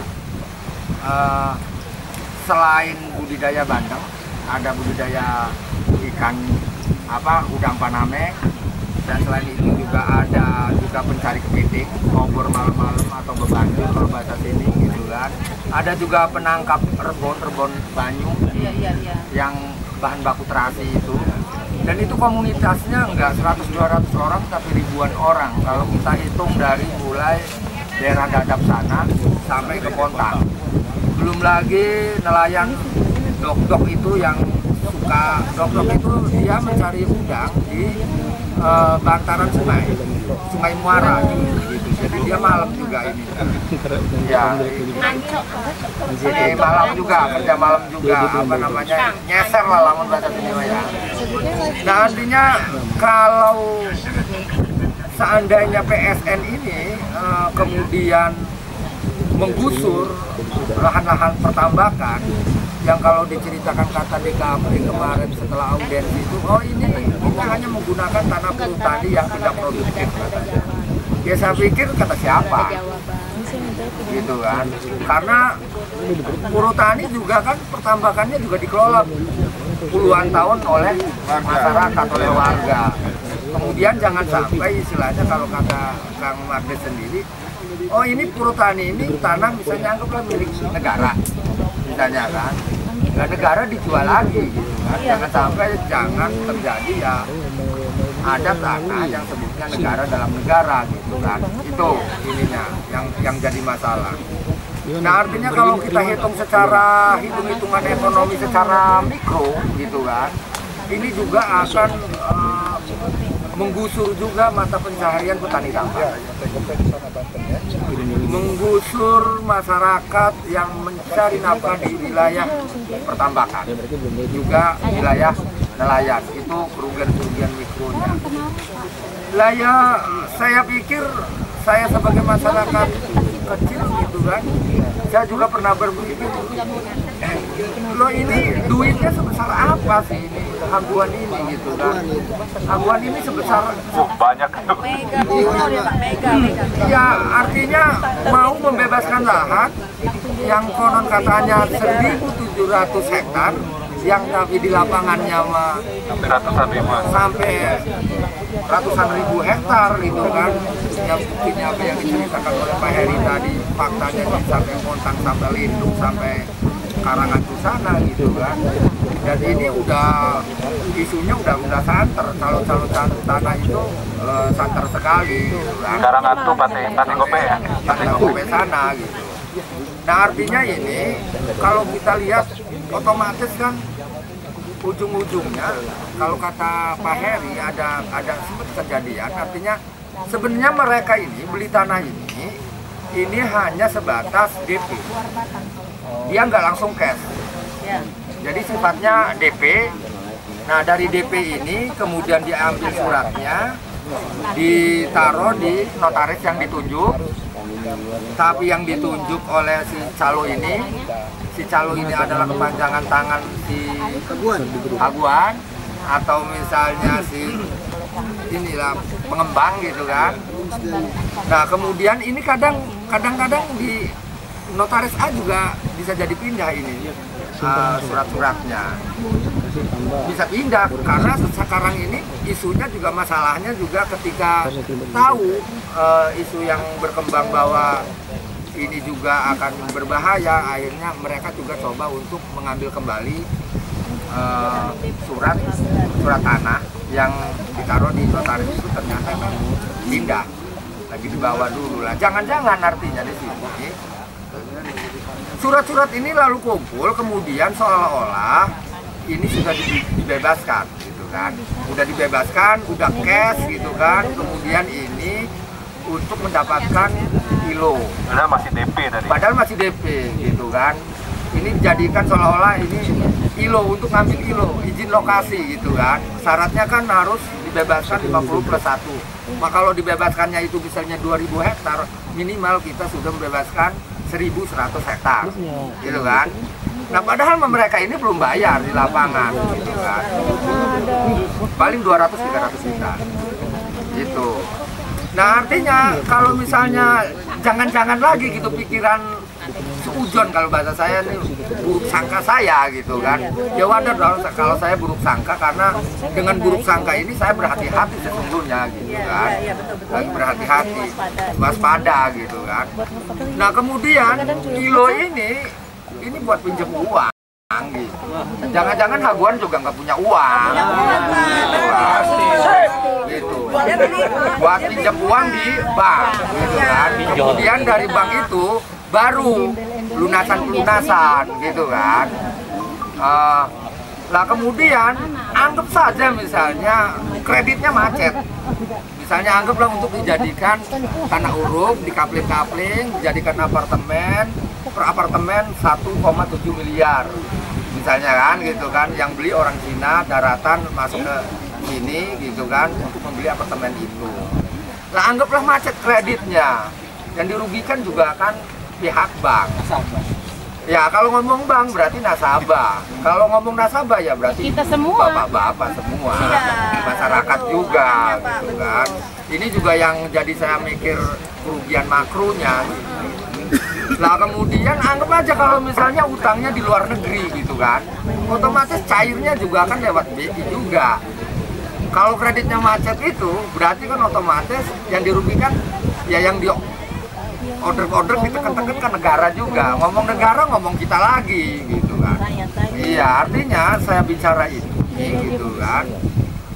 selain budidaya bandeng, ada budidaya ikan udang paname, dan selain itu juga ada pencari kepiting, ngobor malam-malam atau bebandir kalau bahasa sini gitu kan. Ada juga penangkap rebon banyu yang bahan baku terasi itu. Dan itu komunitasnya enggak 100-200 orang tapi ribuan orang kalau kita hitung dari mulai daerah Dadap sana sampai ke Pontang. Belum lagi nelayan dok-dok itu yang suka, dok-dok itu dia mencari udang di bantaran sungai Muara gitu. Jadi dia malam juga ini. Ya, ini malam juga, kerja malam juga, nyeser lah lamun bahasa sini ya. Nah, artinya kalau seandainya PSN ini kemudian menggusur lahan-lahan pertambakan yang kalau diceritakan kata DKP kemarin setelah audiensi itu, ini kita hanya menggunakan tanah perhutani yang tidak produktif katanya. Ya saya pikir kata siapa? Gitu kan. Karena perhutani juga kan pertambakannya juga dikelola puluhan tahun oleh masyarakat, oleh warga. Kemudian jangan sampai istilahnya kalau kata Kang Mardes sendiri, ini perhutani ini tanah misalnya anggaplah milik negara. Misalnya kan, nah, negara dijual lagi gitu kan. Jangan terjadi ya ada tanah yang sebutnya negara dalam negara gitu kan. Itu ininya yang jadi masalah. Nah, artinya kalau kita hitung secara hitung-hitungan ekonomi secara mikro gitu kan, ini juga akan menggusur juga mata pencaharian petani tambak, menggusur masyarakat yang mencari nafkah di wilayah pertambakan, juga wilayah nelayan. Itu kerugian mikronya. Lah ya, saya pikir saya sebagai masyarakat kecil gitu kan, saya juga pernah berpikir, lo ini duitnya sebesar apa sih ini haguan ini gitu kan? Haguan ini sebesar banyak. Ya artinya mau membebaskan lahan yang konon katanya 1.700 hektar, yang tapi di lapangannya mah sampai ratusan ribu hektar gitu kan, yang buktinya apa yang diceritakan oleh Pak Heri tadi, faktanya sampai Montang, sampai Lindung, sampai Karangacu sana gitu kan. Dan ini udah isunya udah santer, calon tanah itu santer sekali gitu kan. Karangacu Pate Kope ya, Pate Kope sana gitu. Nah artinya ini kalau kita lihat otomatis kan ujung-ujungnya kalau kata Pak Heri ada sempat kejadian, artinya sebenarnya mereka ini beli tanah ini hanya sebatas DP, dia nggak langsung cash, jadi sifatnya DP. Nah dari DP ini kemudian diambil suratnya, ditaruh di notaris yang ditunjuk, tapi yang ditunjuk oleh si calo ini adalah kepanjangan tangan si haguan atau misalnya si inilah pengembang gitu kan. Nah kemudian ini kadang-kadang di notaris A juga bisa jadi pindah ini surat-suratnya, bisa pindah karena sekarang ini isunya juga masalahnya juga ketika tahu isu yang berkembang bahwa ini juga akan berbahaya, akhirnya mereka juga coba untuk mengambil kembali surat tanah yang ditaruh di notaris itu ternyata memang pindah, lagi dibawa dulu lah. Jangan-jangan artinya di sini surat-surat ini lalu kumpul, kemudian seolah-olah ini sudah dibebaskan gitu kan, udah dibebaskan, udah cash gitu kan, kemudian ini untuk mendapatkan ILO. Padahal masih DP gitu kan. Ini dijadikan seolah-olah ini ILO, untuk ngambil ILO, izin lokasi gitu kan. Syaratnya kan harus dibebaskan 50+1. Maka kalau dibebaskannya itu misalnya 2000 hektar, minimal kita sudah membebaskan 1100 hektar gitu kan. Nah padahal mereka ini belum bayar di lapangan gitu kan. Paling 200-300 juta gitu. Nah artinya kalau misalnya jangan-jangan lagi gitu pikiran seujon, kalau bahasa saya nih buruk sangka saya gitu kan. Ya wajar dong kalau saya buruk sangka, karena dengan buruk sangka ini saya berhati-hati sesungguhnya gitu kan. Lagi berhati-hati, waspada gitu kan. Nah kemudian ILO ini buat pinjam uang gitu. Jangan-jangan haguan juga nggak punya uang gitu. Buat pinjam uang di bank gitu kan. Kemudian dari bank itu baru lunasan gitu kan. Lah kemudian anggap saja misalnya kreditnya macet. Misalnya anggaplah untuk dijadikan tanah uruk, dikapling-kapling, dijadikan apartemen, per apartemen 1,7 miliar. Misalnya kan gitu kan, yang beli orang Cina daratan masuk ke sini gitu kan untuk membeli apartemen itu. Nah anggaplah macet kreditnya, yang dirugikan juga kan pihak bank. Ya kalau ngomong bank berarti nasabah, kalau ngomong nasabah ya berarti kita semua, bapak-bapak semua, masyarakat juga gitu kan. Ini juga yang jadi saya mikir kerugian makronya. Nah kemudian anggap aja kalau misalnya utangnya di luar negeri gitu kan, otomatis cairnya juga kan lewat BI juga. Kalau kreditnya macet itu berarti kan otomatis yang dirugikan ya yang di order ditekan-tekan ke negara juga. Ngomong negara ngomong kita lagi gitu kan. Iya artinya saya bicara ini gitu kan,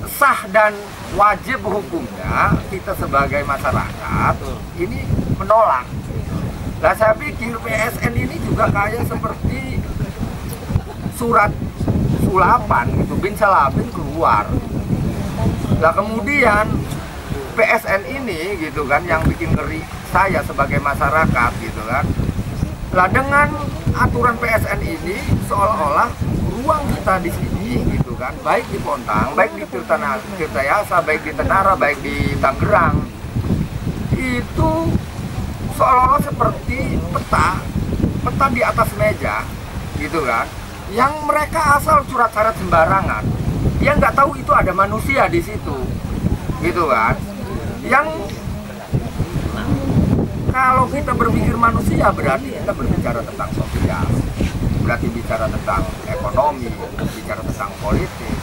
sah dan wajib hukumnya kita sebagai masyarakat ini menolak. Nah saya pikir PSN ini juga kayak seperti surat sulapan gitu, bin salabin keluar. Nah kemudian PSN ini gitu kan yang bikin ngeri saya sebagai masyarakat gitu kan. Lah dengan aturan PSN ini seolah-olah ruang kita di sini gitu kan, baik di Pontang, baik di Tirtayasa, baik di Tenara, baik di Tangerang, itu seolah-olah seperti peta di atas meja, gitu kan, yang mereka asal surat-surat sembarangan, dia nggak tahu itu ada manusia di situ, gitu kan, yang kalau kita berpikir manusia berarti kita berbicara tentang sosial, berarti bicara tentang ekonomi, bicara tentang politik,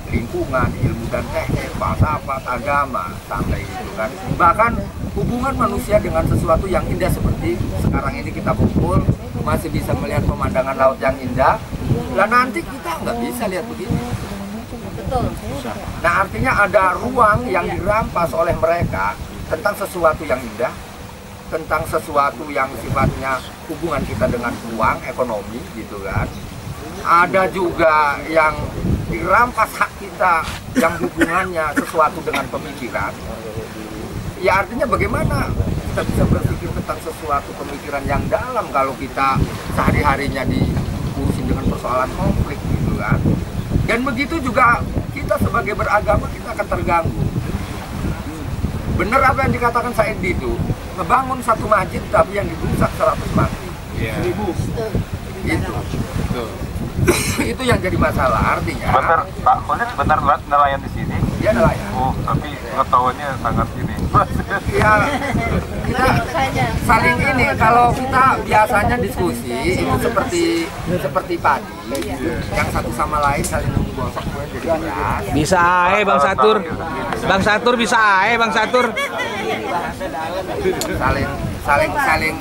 lingkungan, ilmu dan teknik, falsafat, agama, sampai itu kan. Bahkan hubungan manusia dengan sesuatu yang indah seperti sekarang ini kita kumpul, masih bisa melihat pemandangan laut yang indah. Lah nanti kita nggak bisa lihat begini. Nah artinya ada ruang yang dirampas oleh mereka tentang sesuatu yang indah, tentang sesuatu yang sifatnya hubungan kita dengan uang, ekonomi, gitu kan. Ada juga yang dirampas hak kita yang hubungannya sesuatu dengan pemikiran. Ya artinya bagaimana kita bisa berpikir tentang sesuatu pemikiran yang dalam kalau kita sehari-harinya diurusin dengan persoalan konflik, gitu kan. Dan begitu juga kita sebagai beragama kita akan terganggu. Benar apa yang dikatakan Said Didu, ngebangun satu masjid tapi yang dirusak 100 mati. 1000. Itu. Itu yang jadi masalah, artinya. Benar, Pak Khalid benar nelayan di sini? Dia nelayan. Oh, tapi pengetahuannya sangat ini. Ya, kita saling ini. Kalau kita biasanya diskusi itu seperti padi, yang satu sama lain saling menggosok jadi beras. Bisa ae Bang Satur. Bang Satur bisa ae Bang Satur.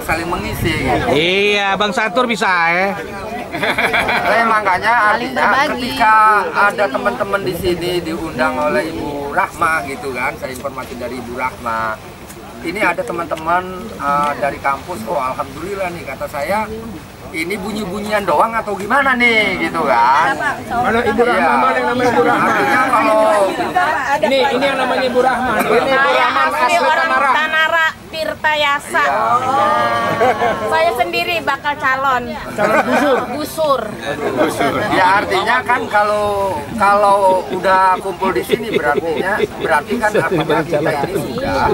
Saling mengisi. Gitu. Iya, Bang Satur bisa ae. Makanya artinya ketika ada teman-teman di sini diundang oleh Ibu Rahma, gitu kan, saya informasi dari Ibu Rahma. Ini ada teman-teman dari kampus, oh alhamdulillah nih kata saya, ini bunyi-bunyian doang atau gimana nih, gitu kan. Mana Ibu Rahma, mana yang namanya Ibu Rahma? Artinya kalau ini yang namanya Ibu Rahma. Ini Ibu Rahma asli orang Tanara Tirtayasa. Saya sendiri bakal calon gusur. Ya artinya kan kalau udah kumpul di sini berarti kan artinya kita ini sudah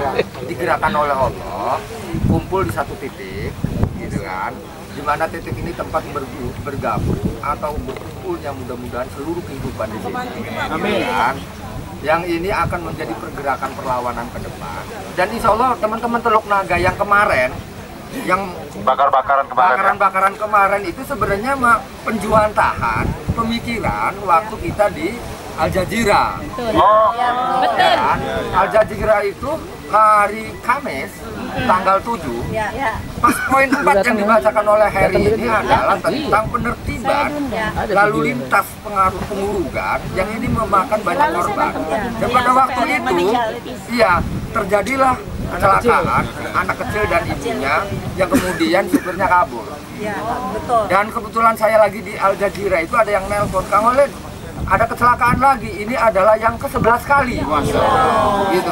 digerakkan oleh Allah, kumpul di satu titik, gitu kan. Di mana titik ini tempat bergabung atau berkumpulnya mudah-mudahan seluruh kehidupan di sini. Amin. Kan? Yang ini akan menjadi pergerakan perlawanan ke depan. Dan insya Allah teman-teman Teluk Naga yang kemarin, yang bakaran kemarin itu sebenarnya penjuantahan pemikiran waktu kita di Al Jazeera. Oh, ya, betul. Ya, Al Jazeera itu hari Kamis tanggal 7. Pas poin 4 yang dibacakan oleh Harry ini adalah tentang penertiban lalu lintas pengurugan yang ini memakan banyak korban. Dan pada waktu itu, terjadilah kecelakaan anak kecil dan ibunya yang kemudian supirnya kabur. Dan kebetulan saya lagi di Al Jazeera itu ada yang nelpon, Kang Khalid, ada kecelakaan lagi, ini adalah yang ke-11 kali. Gitu.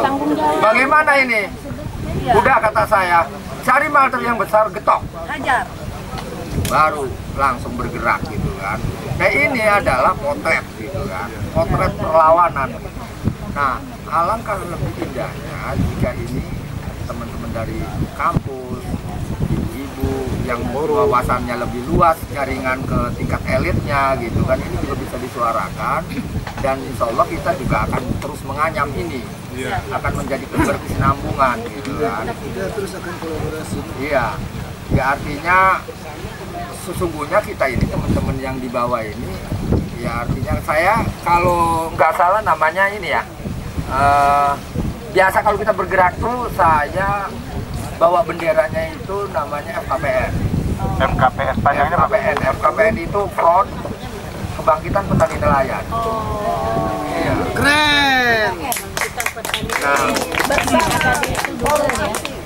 Bagaimana ini? Udah kata saya, cari martir yang besar, getok. Hajar. Baru langsung bergerak gitu kan. Nah ini adalah potret gitu kan. Potret perlawanan. Nah, alangkah lebih indahnya jika ini teman-teman dari kampus, ibu-ibu yang wawasannya lebih luas, jaringan ke tingkat elitnya gitu kan, ini juga bisa disuarakan. Dan insya Allah kita juga akan terus menganyam ini, akan menjadi berkesinambungan gitu kan. Kita terus akan kolaborasi. Iya, ya artinya sesungguhnya kita ini teman-teman yang di bawah ini, ya artinya saya kalau nggak salah namanya ini ya, biasa kalau kita bergerak tuh saya bawa benderanya itu namanya FKPN. MKPN, panjangnya apa? FKPN itu Front Kebangkitan Petani Nelayan. Iya. Keren.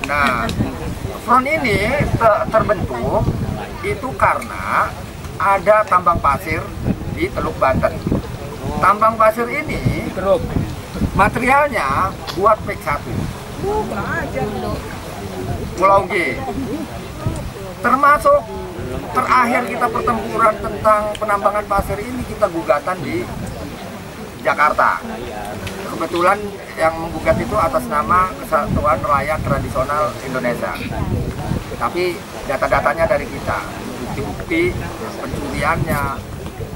Nah, front ini terbentuk itu karena ada tambang pasir di Teluk Banten. Tambang pasir ini materialnya buat PEK 1 Pulau G. Termasuk terakhir kita pertempuran tentang penambangan pasir ini, kita gugatan di Jakarta. Kebetulan yang menggugat itu atas nama Kesatuan Nelayan Tradisional Indonesia. Tapi data-datanya dari kita, bukti-bukti pencuriannya,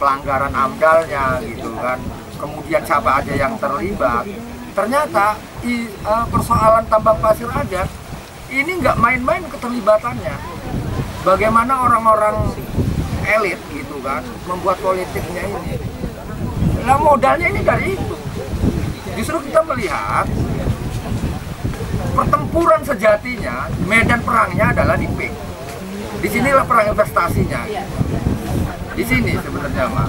pelanggaran AMDAL-nya gitu kan. Kemudian siapa aja yang terlibat. Ternyata persoalan tambang pasir aja ini nggak main-main keterlibatannya. Bagaimana orang-orang elit gitu kan membuat politiknya ini. Nah modalnya ini dari itu. Justru kita melihat pertempuran sejatinya, medan perangnya adalah di PIK. Disinilah perang investasinya. Di sini sebenarnya mah.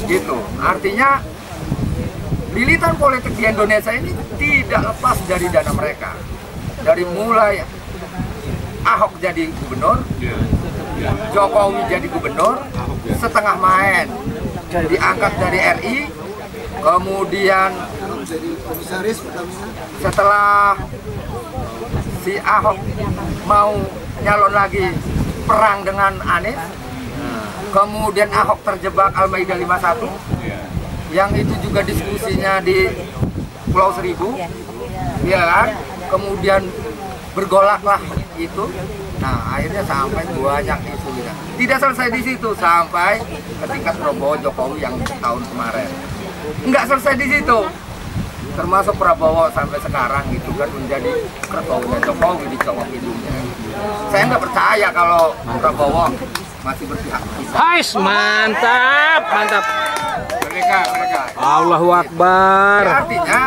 Gitu. Artinya lilitan politik di Indonesia ini tidak lepas dari dana mereka. Dari mulai Ahok jadi gubernur, Jokowi jadi gubernur, setengah main diangkat dari RI, kemudian setelah si Ahok mau nyalon lagi perang dengan Anies, kemudian Ahok terjebak Al-Maidah 51, yang itu juga diskusinya di Pulau Seribu, ya kan? Kemudian bergolaklah itu. Nah, akhirnya sampai banyak isu gitu. Tidak selesai di situ sampai ketika Prabowo Jokowi yang tahun kemarin. Nggak selesai di situ. Termasuk Prabowo sampai sekarang gitu kan menjadi ketuanya Jokowi di cowok hidungnya. Saya nggak percaya kalau Prabowo masih berpihak. Hais, mantap, mantap. Mereka. Allahu Akbar. Ya, artinya,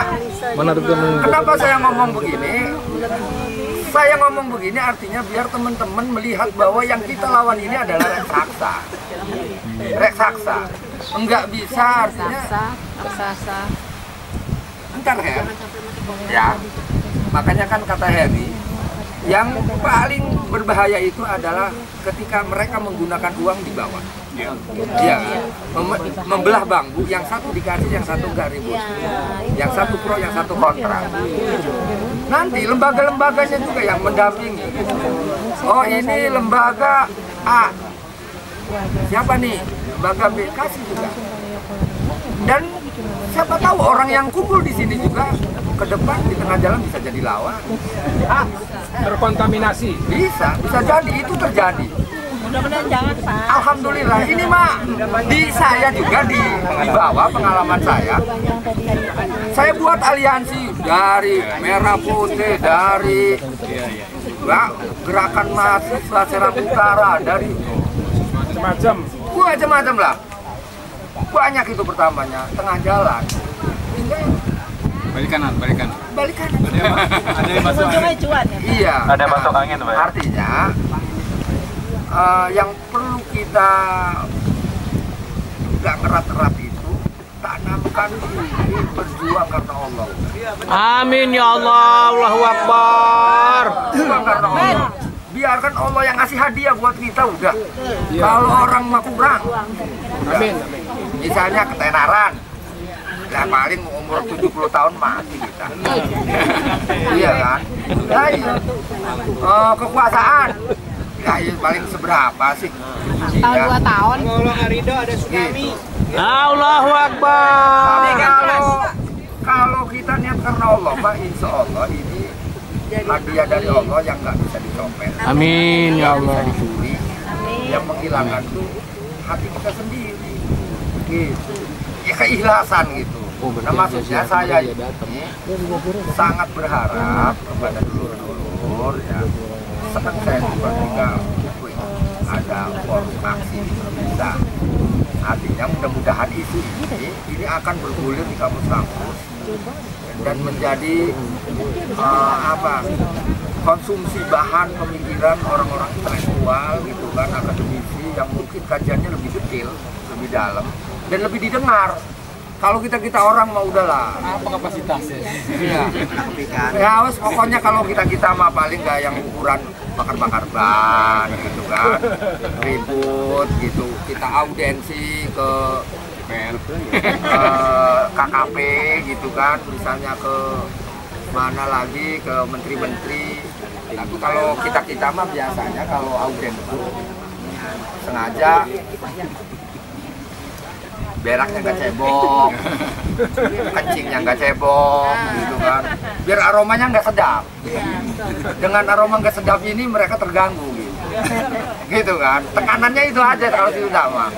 kenapa saya ngomong begini? Saya ngomong begini artinya biar teman-teman melihat bahwa yang kita lawan ini adalah reksaksa. Reksaksa. Enggak bisa artinya. Entar Her. Ya. Makanya kan kata Heri, yang paling berbahaya itu adalah ketika mereka menggunakan uang di bawah. Iya, membelah bambu, yang satu dikasih, yang satu enggak ribut. Yang satu pro, yang satu kontra. Nanti lembaga-lembaganya juga yang mendampingi. Oh ini lembaga A. Siapa nih? Lembaga B, kasih juga. Dan siapa tahu orang yang kumpul di sini juga ke depan di tengah jalan bisa jadi lawan. Terkontaminasi. Bisa jadi, itu terjadi. Mudah-mudahan jangan, Pak. Alhamdulillah, ini mah di saya juga di bawah pengalaman saya. Saya buat aliansi dari Merah Putih, dari Gerakan Mahasiswa Serang Utara, dari macam-macam lah. Banyak itu pertamanya, tengah jalan. Balik kanan. Ada yang masuk angin. Iya. Ada masuk angin, Pak. Artinya yang perlu kita nggak erat-erat itu tanamkan diri berjuang karena Allah. Amin ya Allah, Allahu Akbar. Berjuang karena Allah. Biarkan Allah yang ngasih hadiah buat kita udah. Kalau orang mah kurang. Amin. Misalnya ketenaran. Ya paling umur 70 tahun mati kita. Iya kan? Ya, iya. Kekuasaan. Ya, paling seberapa sih? Tahun 2 tahun. Kalau Arido ada tsunami. Allahu Akbar. Kalau kita niat karena Allah, Pak, insya Allah ini hadiah dari Allah yang nggak bisa dicopet. Amin ya Allah. Bisa dicuri. Yang menghilangkan itu hati kita sendiri. Gitu. Ya keikhlasan gitu. Nah maksudnya saya ini sangat berharap kepada dulur-dulur ya. Senang saya juga ketika ada forum aksi di Indonesia. Artinya mudah-mudahan isu ini akan bergulir di kampus-kampus dan menjadi konsumsi bahan pemikiran orang-orang intelektual gitu kan, akademisi yang mungkin kajiannya lebih detail, lebih dalam dan lebih didengar. Kalau kita orang mah udahlah. Apa kapasitasnya? Iya. Ya wes pokoknya kalau kita mah paling nggak yang ukuran bakar-bakar ban gitu kan, ribut gitu. Kita audiensi ke KKP gitu kan, misalnya ke mana lagi, ke menteri-menteri. Tapi kalau kita mah biasanya kalau audiensi sengaja beraknya nggak cebok, kencingnya nggak cebok, gitu kan. Biar aromanya nggak sedap. Dengan aroma nggak sedap ini mereka terganggu, gitu kan. Tekanannya itu aja kalau di utama.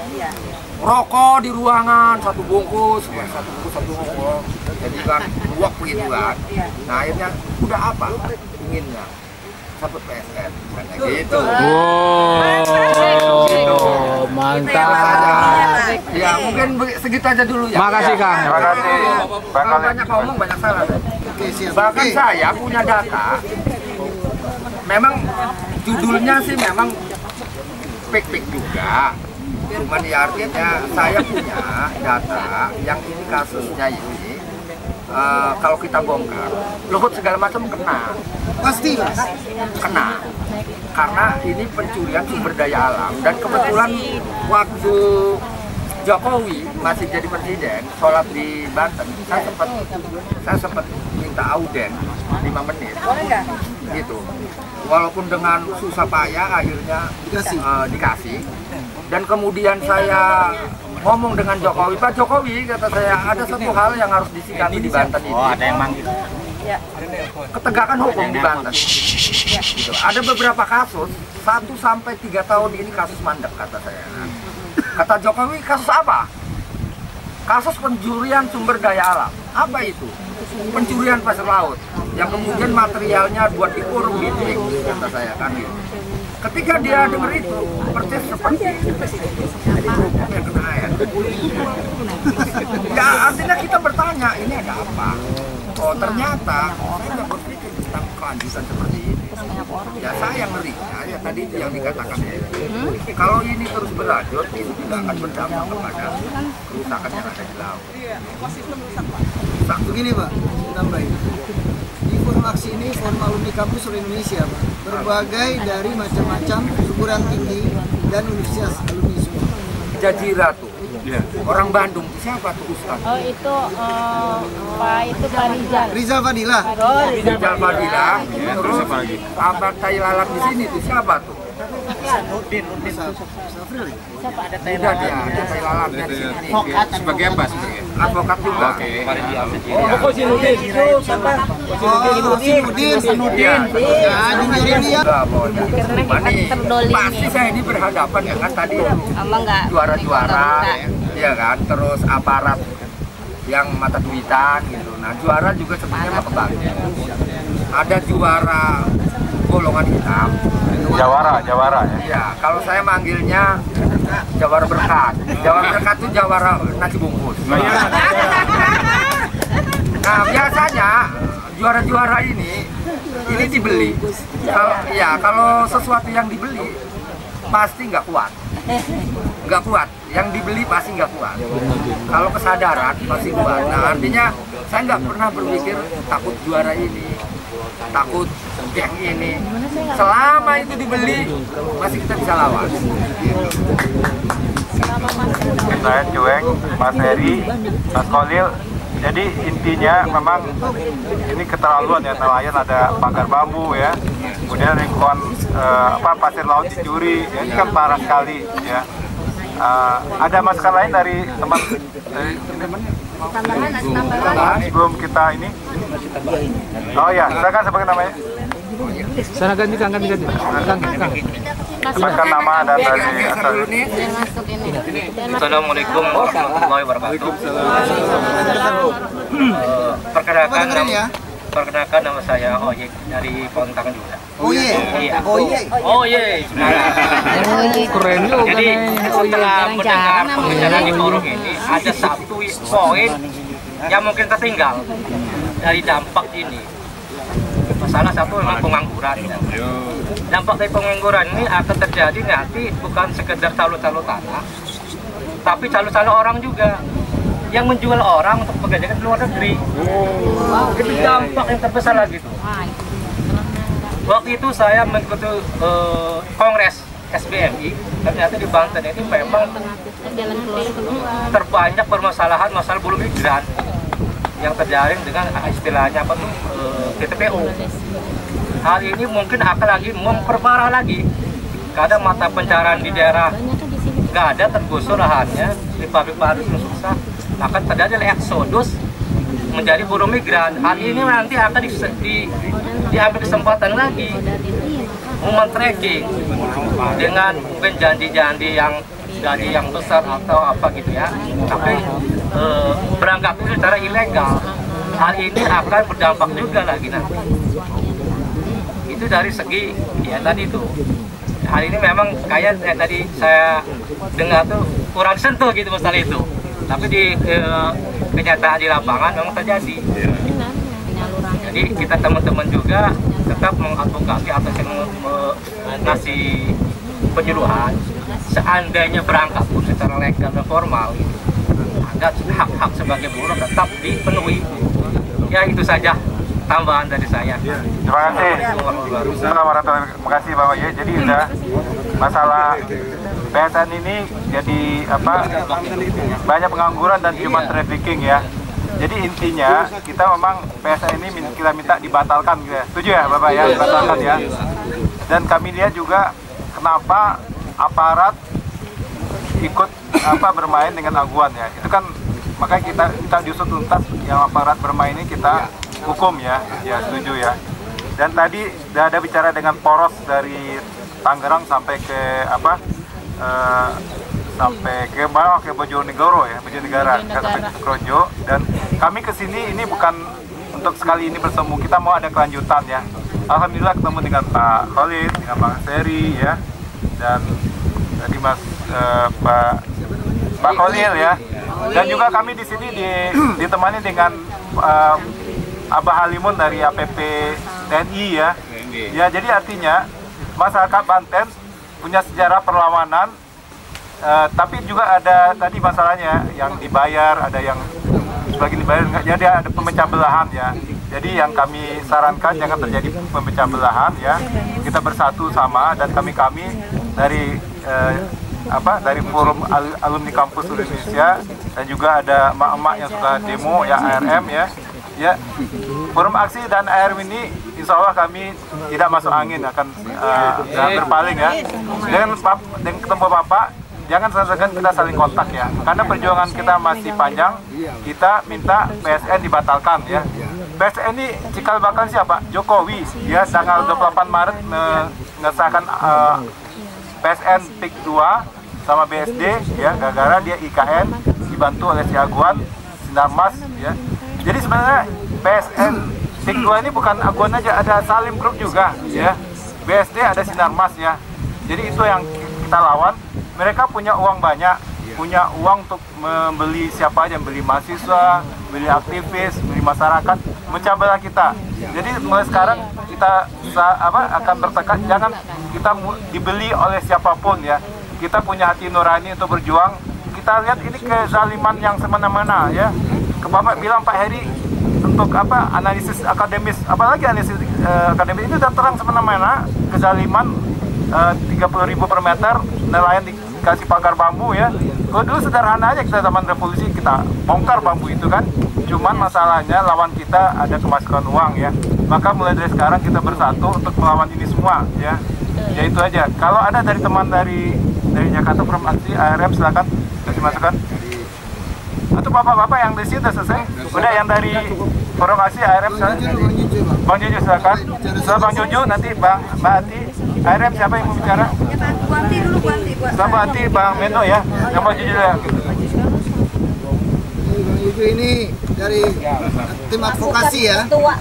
Rokok di ruangan satu bungkus, satu bungkus. Jadi kan buak begitu kan. Nah akhirnya udah apa inginnya? Sabut PSN, gitu. Wow, gitu. mantap. Ya mungkin segitu aja dulu ya. Makasih Kang. Terima kasih. Kalau banyak ngomong banyak salah. Bahkan saya punya data. Memang judulnya sih memang pik-pik juga. Cuman ya artinya saya punya data yang ini kasusnya ini. Kalau kita bongkar, Luhut segala macam kena. Pasti kena. Karena ini pencurian sumber daya alam dan kebetulan waktu Jokowi masih jadi presiden, sholat di Banten, saya sempat minta auden 5 menit. Gitu. Walaupun dengan susah payah akhirnya dikasih. Dan kemudian saya ngomong dengan Jokowi, Pak Jokowi, kata saya, ada satu hal yang harus disikapi di Banten ini. Oh, ada yang manggil. Ketegakan hukum di Banten. Gitu. Ada beberapa kasus, 1-3 tahun ini kasus mandek, kata saya. Kata Jokowi, kasus apa? Kasus pencurian sumber daya alam. Apa itu? Pencurian pasir laut. Yang kemudian materialnya buat dikurung gitu, kata saya kan gitu. Ketika dia dengar itu, persis seperti yang kena air. Ya, artinya kita bertanya, ini ada apa? Oh, ternyata saya nggak berpikir tentang kelanjutan seperti ini. Ya, saya ngerinya, ya tadi yang dikatakan ya. Kalau ini terus berlanjut, itu juga akan berdampak kepada kerusakan yang ada di laut. Begini Pak, tambahin. Di forum aksi ini forum alumni kampus seluruh Indonesia, Pak. Berbagai dari macam-macam perguruan tinggi dan universitas alumni semua. Jazira tuh, orang Bandung, siapa tuh Ustaz? Oh itu Pak Rizal. Rizal Fadilah. Rizal Fadilah, terus abang tai lalat di sini tuh siapa tuh? Nurdin. Siapa ada tai lalat? Ada tai lalatnya di sini. Sebagai apa? Advokat juga. Oh, si Nurdin itu siapa? Si Nurdin. Nah, dengerin dia. Pasti saya ini berhadapan dengan tadi juara-juara, ya kan, terus aparat yang mata duitan gitu. Nah, juara juga sebenarnya mau kebagi. Ada juara golongan hitam. Jawara ya. Iya, kalau saya manggilnya jawara berkat. Jawara berkat itu jawara nasi bungkus. Nah, biasanya juara-juara ini dibeli. Kalau sesuatu yang dibeli pasti nggak kuat. Yang dibeli pasti nggak kuat. Kalau kesadaran pasti kuat. Nah, artinya saya nggak pernah berpikir takut juara ini, takut yang ini. Selama itu dibeli, masih kita bisa lawan. Saya Cuek, Mas Heri, Mas Kolil. Jadi intinya memang ini keterlaluan ya, nelayan ada pagar bambu ya, kemudian lingkungan pasir laut dicuri, ya, ini kan parah sekali ya. Ada masukan lain dari teman sebelum kita ini? Oh ya, silakan sebagai namanya. Sana ganti. Sebutkan nama dan dari asal. Assalamualaikum warahmatullahi wabarakatuh. Perkenalkan nama saya Oye dari Pontang juga. Oye. Keren juga. Jadi setelah mendengar pembicaraan di forum ini ada satu poin yang mungkin tertinggal dari dampak ini. Salah satu memang pengangguran. Dampak dari pengangguran ini akan terjadi nanti bukan sekedar calo-calo tanah, tapi calo-calo orang juga yang menjual orang untuk pekerjaan di luar negeri. Itu dampak yang terbesar lagi tuh. Waktu itu saya mengikuti kongres SBMI, ternyata di Banten ini memang terbanyak permasalahan masalah buruh migran yang terjaring dengan istilahnya apa tuh TPO. Hal ini mungkin akan lagi memperparah lagi karena mata pencarian di daerah nggak ada, tergusur lahannya, di pabrik baru susah, maka terjadi eksodus menjadi buruh migran. Hal ini nanti akan diambil kesempatan lagi men-tracking dengan mungkin janji-janji yang gaji yang besar atau apa gitu ya, tapi berangkat secara ilegal. Hal ini akan berdampak juga lagi nanti. Itu dari segi ya tadi tuh. Hal ini memang kayak tadi saya dengar tuh kurang sentuh gitu masalah itu. Tapi di kenyataan di lapangan memang terjadi. Jadi kita teman-teman juga tetap mengadvokasi atau ngasih penyuluhan seandainya berangkat pun secara legal dan formal agar hak-hak sebagai buruh tetap dipenuhi. Ya itu saja tambahan dari saya. Terima kasih. Terima kasih Bapak ya. Jadi udah masalah PSN ini jadi apa banyak pengangguran dan human trafficking ya. Jadi intinya kita memang PSN ini kita minta dibatalkan gitu ya. Setuju ya Bapak ya, dibatalkan ya. Dan kami lihat juga kenapa aparat ikut bermain dengan aguan ya. Itu kan makanya kita diusut tuntas yang aparat bermain ini kita hukum ya. Ya setuju ya. Dan tadi sudah ada bicara dengan poros dari Tangerang sampai ke sampai ke bawah ke Bojonegoro ya, Bojonegara, sampai ke Krojo. Dan kami kesini ini bukan untuk sekali ini bertemu, kita mau ada kelanjutan ya. Alhamdulillah ketemu dengan Pak Khalid, dengan Bang Seri ya, dan tadi Pak Khalil ya. Dan juga kami di sini ditemani dengan Abah Halimun dari APP TNI ya. Ya jadi artinya masyarakat Banten punya sejarah perlawanan. Tapi juga ada tadi masalahnya yang dibayar, ada yang sebagian dibayar enggak, jadi ada pemecah belahan ya. Jadi yang kami sarankan jangan terjadi pemecah belahan ya. Kita bersatu sama dan kami dari dari Forum Alumni Kampus Indonesia dan juga ada emak-emak yang suka demo ya, ARM ya. Ya, Forum Aksi dan ARM ini insya Allah kami tidak masuk angin, akan berpaling ya. Dengan ketemu Bapak, jangan segan kita saling kontak ya, karena perjuangan kita masih panjang. Kita minta PSN dibatalkan ya. PSN ini cikal bakal siapa? Jokowi ya, tanggal 28 Maret mengesahkan PSN PIK 2 sama BSD ya, gara-gara dia IKN dibantu oleh si Aguan Sinarmas ya. Jadi sebenarnya PSN PIK 2 ini bukan Aguan aja, ada Salim Group juga ya, BSD ada Sinarmas ya. Jadi itu yang kita lawan. Mereka punya uang banyak, punya uang untuk membeli siapa aja, beli mahasiswa, beli aktivis, beli masyarakat, memecah belah kita. Jadi mulai sekarang kita akan bertekad jangan kita dibeli oleh siapapun ya. Kita punya hati nurani untuk berjuang. Kita lihat ini kezaliman yang semena-mena ya. Bapak bilang Pak Heri untuk analisis akademis, apalagi analisis akademis ini sudah terang semena-mena kezaliman. 30.000 per meter, nelayan dikasih pagar bambu ya. Kalau dulu sederhana aja, kita zaman revolusi kita bongkar bambu itu kan. Cuman masalahnya lawan kita ada kemasukan uang ya. Maka mulai dari sekarang kita bersatu untuk melawan ini semua ya. Ya itu aja. Kalau ada dari teman dari Jakarta Forum Aksi ARM silakan kasih masukan. Atau bapak-bapak yang di sini sudah selesai? Udah yang dari Forum Aksi ARM silakan. Bang Jojo silakan. Setelah Bang Jojo nanti Mbak Ati. ARM siapa yang mau bicara? Bu Ati dulu, Bu Ati. Sama Ati, Bang Mendo ya. Yang Bang Jojo ya. Bang Jojo ini dari tim advokasi ya. Ketua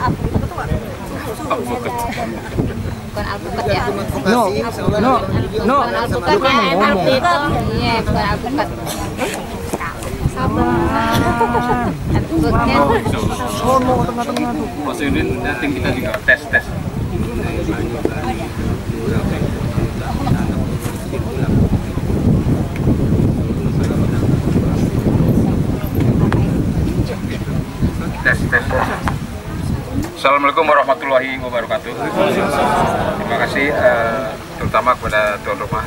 bukan alpukat ya. Tim advokasi. No. Alpukat ya, emang itu. Iya, bukan alpukat. Alpukatnya. Pas ini nanti kita juga tes. Tes. Assalamualaikum warahmatullahi wabarakatuh. Terima kasih terutama kepada tuan rumah,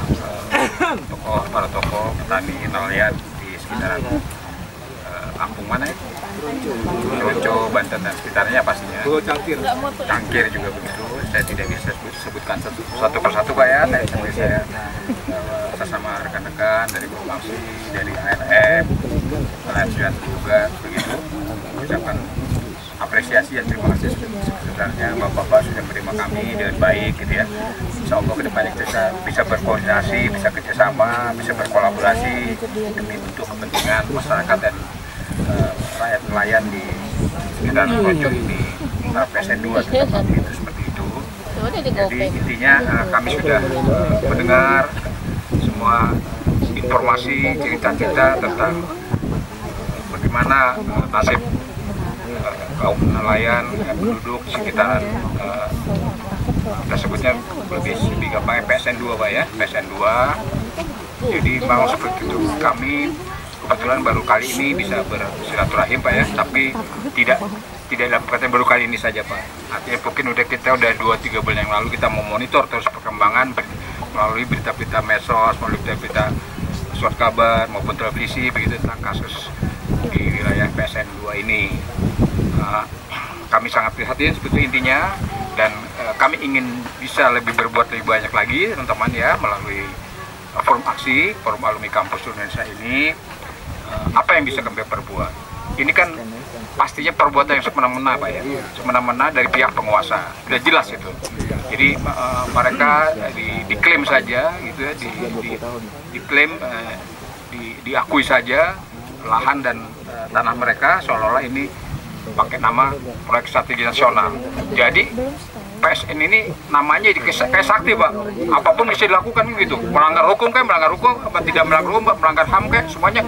para tokoh petani nelayan di sekitaran kampung mana ya? Ronco, Banten dan sekitarnya pastinya. Cangkir juga begitu. saya tidak bisa sebutkan satu persatu Pak ya. Saya bersama rekan-rekan dari Provinsi, dari ARF, Pelajaran Tugas begitu, ucapkan apresiasi dan terima kasih sebenarnya Bapak-Bapak sudah menerima kami dengan baik gitu ya. Insya Allah kedepannya kita bisa berkoordinasi, bisa kerjasama, bisa berkolaborasi demi untuk kepentingan masyarakat dan rakyat nelayan di sekitar Projo ini, PSN 2 terutama itu seperti itu. Jadi intinya kami sudah mendengar semua informasi, cerita-cerita tentang bagaimana nasib kaum nelayan yang penduduk sekitaran kita sebutnya lebih gampang PSN 2 Pak ya, PSN 2. Jadi mau seperti itu kami kebetulan baru kali ini bisa bersilaturahim Pak ya, tapi tidak dalam kata baru kali ini saja Pak. Artinya mungkin kita udah 2-3 bulan yang lalu kita mau monitor terus perkembangan melalui berita-berita medsos, melalui berita-berita surat kabar maupun televisi begitu tentang kasus di wilayah PSN 2 ini. Kami sangat prihatin seperti intinya, dan kami ingin bisa berbuat lebih banyak lagi teman-teman ya, melalui forum aksi, forum alumni kampus Indonesia ini. Apa yang bisa kami perbuat? Ini kan pastinya perbuatan yang semena-mena Pak ya, semena-mena dari pihak penguasa, sudah jelas itu. Jadi mereka diklaim saja gitu ya, diklaim, diakui saja lahan dan tanah mereka seolah-olah ini pakai nama proyek strategi nasional. Jadi PSN ini namanya kayak sakti Pak, apapun bisa dilakukan gitu, melanggar hukum apa tidak melanggar hukum, melanggar HAM kayak semuanya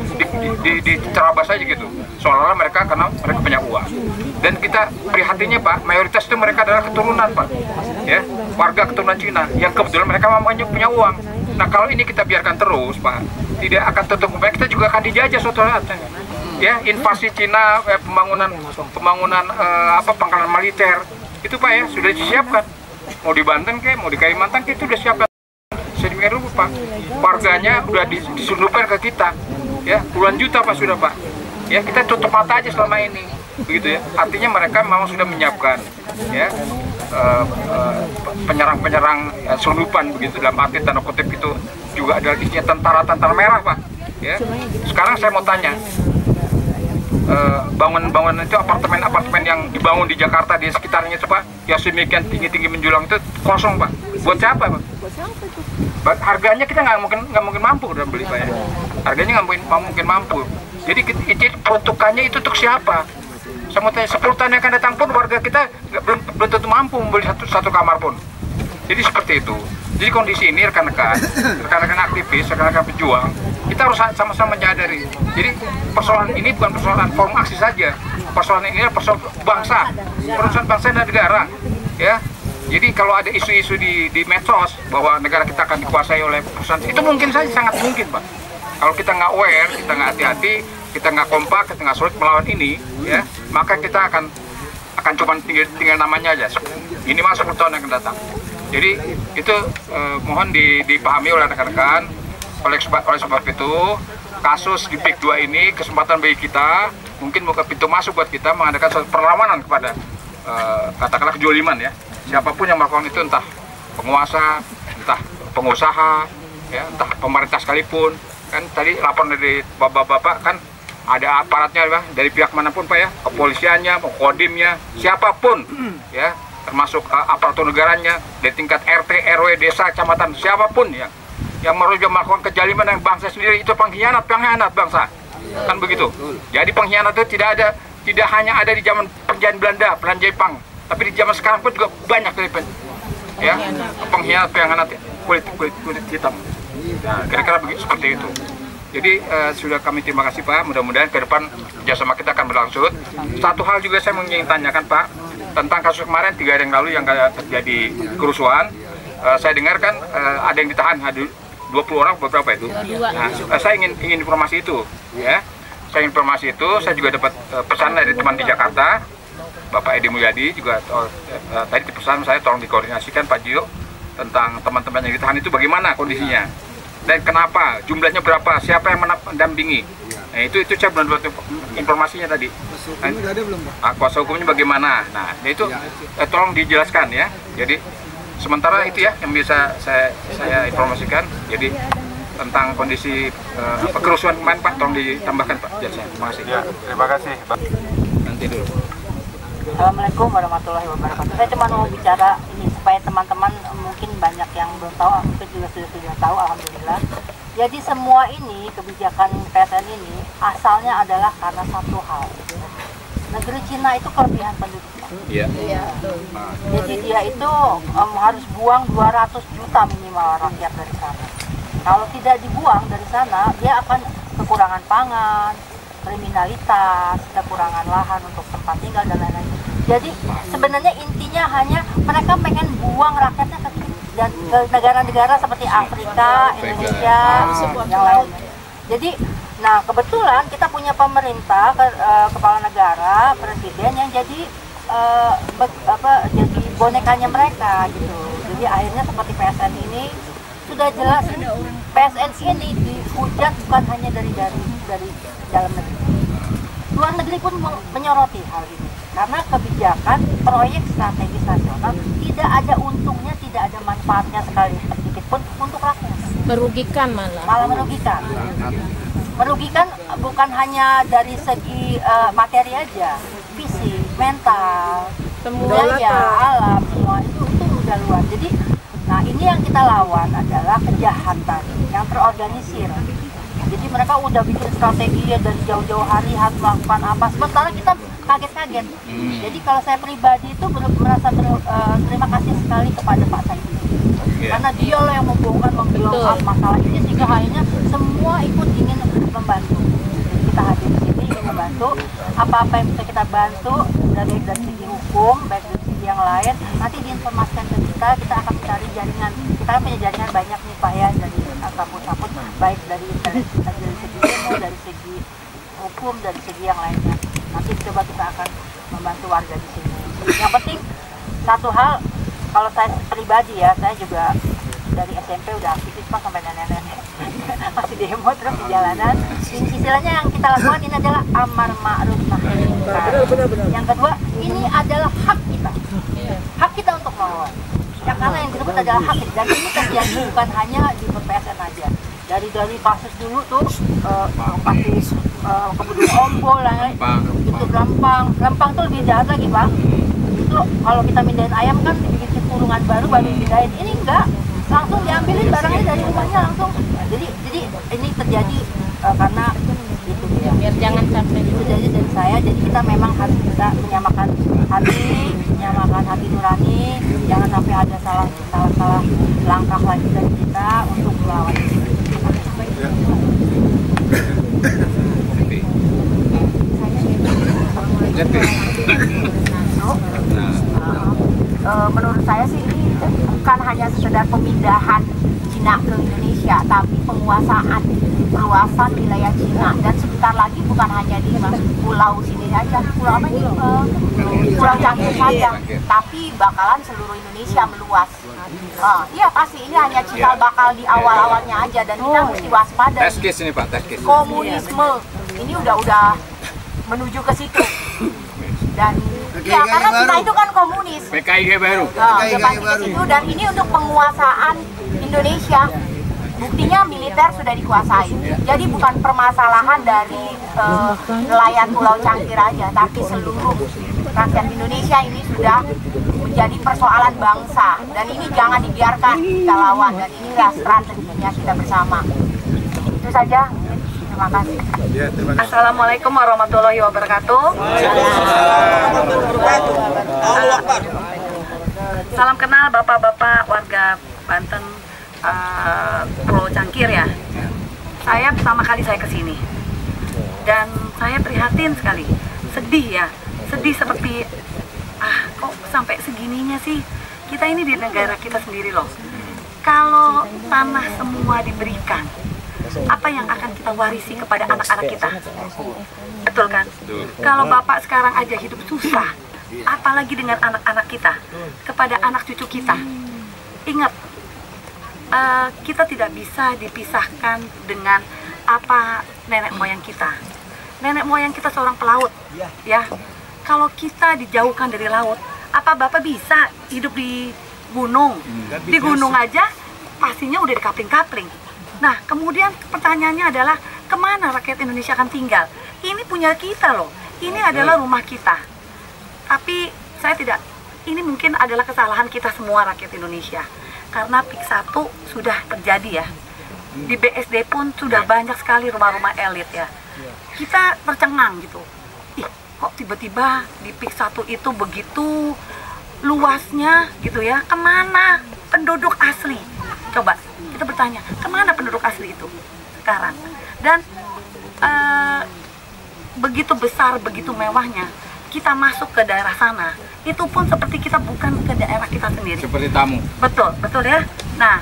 diterabas aja gitu, seolah-olah mereka karena mereka punya uang. Dan kita prihatinnya Pak, mayoritas itu mereka adalah keturunan Pak ya, warga keturunan Cina yang kebetulan mereka mamanya punya uang. Nah kalau ini kita biarkan terus Pak, tidak akan tutup, kita juga akan dijajah suatu saat ya. Invasi Cina, pembangunan pangkalan militer itu Pak ya sudah disiapkan, mau di Banten kayak mau di Kalimantan kayak itu udah siapkan sedemikian rupa Pak. Warganya udah diselundupkan ke kita ya, puluhan juta Pak sudah Pak ya. Kita tutup mata aja selama ini begitu ya. Artinya mereka memang sudah menyiapkan ya penyerang selundupan begitu, dalam arti tanda kutip itu juga adalah isinya tentara merah Pak ya. Sekarang saya mau tanya, bangunan itu apartemen yang dibangun di Jakarta di sekitarnya itu Pak, yang sedemikian tinggi menjulang itu kosong Pak. Buat siapa Pak? Harganya kita nggak mungkin mampu dalam beli Pak ya. Harganya nggak mungkin mampu. Jadi peruntukannya itu untuk siapa? Saya mau tanya, 10 tahun yang akan datang pun warga kita belum tentu mampu membeli satu kamar pun. Jadi seperti itu. Jadi kondisi ini rekan-rekan aktivis, rekan-rekan pejuang, kita harus sama-sama menyadari. Jadi persoalan ini bukan persoalan forum aksi saja. Persoalan ini adalah persoalan bangsa, persoalan bangsa dan negara. Ya. Jadi kalau ada isu-isu di medsos bahwa negara kita akan dikuasai oleh perusahaan, itu mungkin saja, sangat mungkin Pak. Kalau kita nggak aware, kita nggak hati-hati, kita nggak kompak, kita nggak solid melawan ini, ya, maka kita akan cuma tinggal namanya aja. Ini masuk 10 tahun yang akan datang. Jadi itu mohon dipahami oleh rekan-rekan. Oleh sebab itu, kasus di PIK 2 ini kesempatan bagi kita, mungkin buka pintu masuk buat kita mengadakan suatu perlawanan kepada katakanlah kejoliman ya. Siapapun yang melakukan itu, entah penguasa, entah pengusaha, ya, entah pemerintah sekalipun. Kan tadi laporan dari bapak-bapak kan ada aparatnya Pak, dari pihak manapun Pak ya, kepolisiannya, kodimnya, siapapun ya, termasuk aparatur negaranya, dari tingkat RT, RW, desa, kecamatan, siapapun ya, yang melakukan kejaliman yang bangsa sendiri, itu pengkhianat bangsa, kan begitu. Jadi pengkhianat itu tidak hanya ada di zaman penjajahan Belanda, penjajahan Jepang, tapi di zaman sekarang pun juga banyak dari ya, pengkhianat kulit hitam. Nah, kira-kira seperti itu. Jadi sudah kami terima kasih Pak, mudah-mudahan ke depan kerjasama kita akan berlangsung. Satu hal juga saya ingin tanyakan Pak, tentang kasus kemarin 3 hari yang lalu yang terjadi kerusuhan. Saya dengar kan ada yang ditahan, 20 orang beberapa itu. Nah, saya ingin informasi itu, ya. Saya informasi itu, saya juga dapat pesan dari teman di Jakarta, Bapak Edi Mulyadi juga tadi pesan saya tolong dikoordinasikan Pak Jio tentang teman-teman yang ditahan itu bagaimana kondisinya dan kenapa, jumlahnya berapa, siapa yang mendampingi. Nah, itu saya belum dapat informasinya tadi. Kuasa hukumnya udah ada belum, Pak? Kuasa hukumnya bagaimana? Nah, itu tolong dijelaskan ya. Jadi sementara itu ya yang bisa saya informasikan. Jadi tentang kondisi kerusuhan kemarin, Pak, tolong ditambahkan, Pak. Terima kasih. Ya, terima kasih, Pak. Nanti dulu. Assalamualaikum warahmatullahi wabarakatuh. Saya cuma mau bicara ini supaya teman-teman mungkin banyak yang belum tahu, mungkin juga sudah tahu, alhamdulillah. Jadi semua ini kebijakan PSN ini asalnya adalah karena satu hal. Negeri Cina itu kelebihan penduduk. Iya. Jadi dia itu harus buang 200 juta minimal rakyat dari sana. Kalau tidak dibuang dari sana, dia akan kekurangan pangan, kriminalitas, kekurangan lahan untuk tempat tinggal dan lain-lain. Jadi sebenarnya intinya hanya mereka pengen buang rakyatnya ke negara-negara seperti Afrika, Indonesia, yang lain. Jadi, nah kebetulan kita punya pemerintah, kepala negara, presiden yang jadi jadi bonekanya mereka gitu. Jadi akhirnya seperti PSN ini sudah jelas PSN ini dihujat bukan hanya dari dalam negeri. Luar negeri pun menyoroti hal ini karena kebijakan proyek strategis nasional tidak ada untungnya, tidak ada manfaatnya sekali sedikit pun untuk rakyat. Merugikan malah merugikan. Merugikan bukan hanya dari segi materi aja, fisik, mental, budaya, alam, semua itu udah luar. Jadi, nah ini yang kita lawan adalah kejahatan yang terorganisir. Jadi mereka udah bikin strategi ya dari jauh-jauh hari harus melakukan apa. Sementara kita kaget-kaget. Jadi kalau saya pribadi itu merasa terima kasih sekali kepada Pak Saidi. Karena dia lah yang membongkar masalah ini sehingga akhirnya semua ikut ingin membantu. Jadi kita hadir di sini ingin membantu. Apa-apa yang bisa kita bantu dari segi hukum, baik dari segi yang lain. Nanti diinformasikan ke kita akan mencari jaringan. Kita kan punya jaringan banyak nih Pak ya, dari sabut-sabut, baik dari segi ilmu, dari segi hukum, dari segi yang lainnya. Nanti coba kita akan membantu warga di sini. Yang penting satu hal, kalau saya pribadi ya, saya juga dari SMP udah aktivis Pak sampai nenek-nenek masih demo terus di jalanan. Istilahnya yang kita lakukan ini adalah amar ma'ruf nahi munkar. Yang kedua, ini adalah hak kita untuk melawan. Yang karena yang disebut adalah hak kita, dan ini terjadi bukan hanya di PSN aja. Dari kasus dulu tuh kasus kemudian Ombol, itu Rempang tuh lebih jahat lagi Pak. Itu kalau kita mindahin ayam kan dibikin kurungan baru pindahin. Ini enggak, langsung diambilin barangnya dari rumahnya langsung. Jadi ini terjadi karena itu dia. Biar jangan sampai itu jadi dari saya. Jadi kita memang harus bisa menyamakan hati nurani. Jangan sampai ada salah langkah lagi dari kita untuk melawan ini. Menurut saya sih ini bukan hanya sekedar pemindahan Cina ke Indonesia, tapi penguasaan perluasan wilayah Cina, dan sebentar lagi bukan hanya di pulau sini saja, pulau apa ini? Pulau Cangkir saja, tapi bakalan seluruh Indonesia meluas. Iya pasti ini hanya cikal bakal di awal-awalnya aja, dan kita mesti waspada. Test case ini Pak, test case. Komunisme ini udah menuju ke situ. Dan ya karena Cina itu kan komunis. PKI baru. Dan ini untuk penguasaan Indonesia. Buktinya militer sudah dikuasai. Jadi bukan permasalahan dari nelayan Pulau Cangkir aja, tapi seluruh rakyat Indonesia ini sudah menjadi persoalan bangsa. Dan ini jangan dibiarkan kita lawan. Dan inilah strateginya kita bersama. Itu saja. Terima kasih. Assalamualaikum warahmatullahi wabarakatuh. Salam kenal bapak-bapak warga Banten, Pulau Cangkir ya. Saya pertama kali saya kesini dan saya prihatin sekali, sedih seperti kok sampai segininya sih. Kita ini di negara kita sendiri loh. Kalau tanah semua diberikan, apa yang akan kita warisi kepada anak-anak kita? Betul kan? Kalau bapak sekarang aja hidup susah, apalagi dengan anak-anak kita, kepada anak cucu kita. Ingat, kita tidak bisa dipisahkan dengan apa nenek moyang kita. nenek moyang kita seorang pelaut, ya. Kalau kita dijauhkan dari laut, apa Bapak bisa hidup di gunung? Di gunung aja pastinya udah dikapling-kapling. Nah, kemudian pertanyaannya adalah kemana rakyat Indonesia akan tinggal? Ini punya kita loh, ini adalah rumah kita. Tapi saya tidak, ini mungkin adalah kesalahan kita semua rakyat Indonesia. Karena PIK 1 sudah terjadi ya. Di BSD pun sudah banyak sekali rumah-rumah elit ya. Kita tercengang gitu. Ih, kok tiba-tiba di PIK 1 itu begitu luasnya gitu ya. Kemana penduduk asli? Coba kita bertanya, kemana penduduk asli itu sekarang? Dan begitu besar, begitu mewahnya, kita masuk ke daerah sana, itu pun seperti kita bukan ke daerah kita sendiri. Seperti tamu. Betul, betul ya. Nah,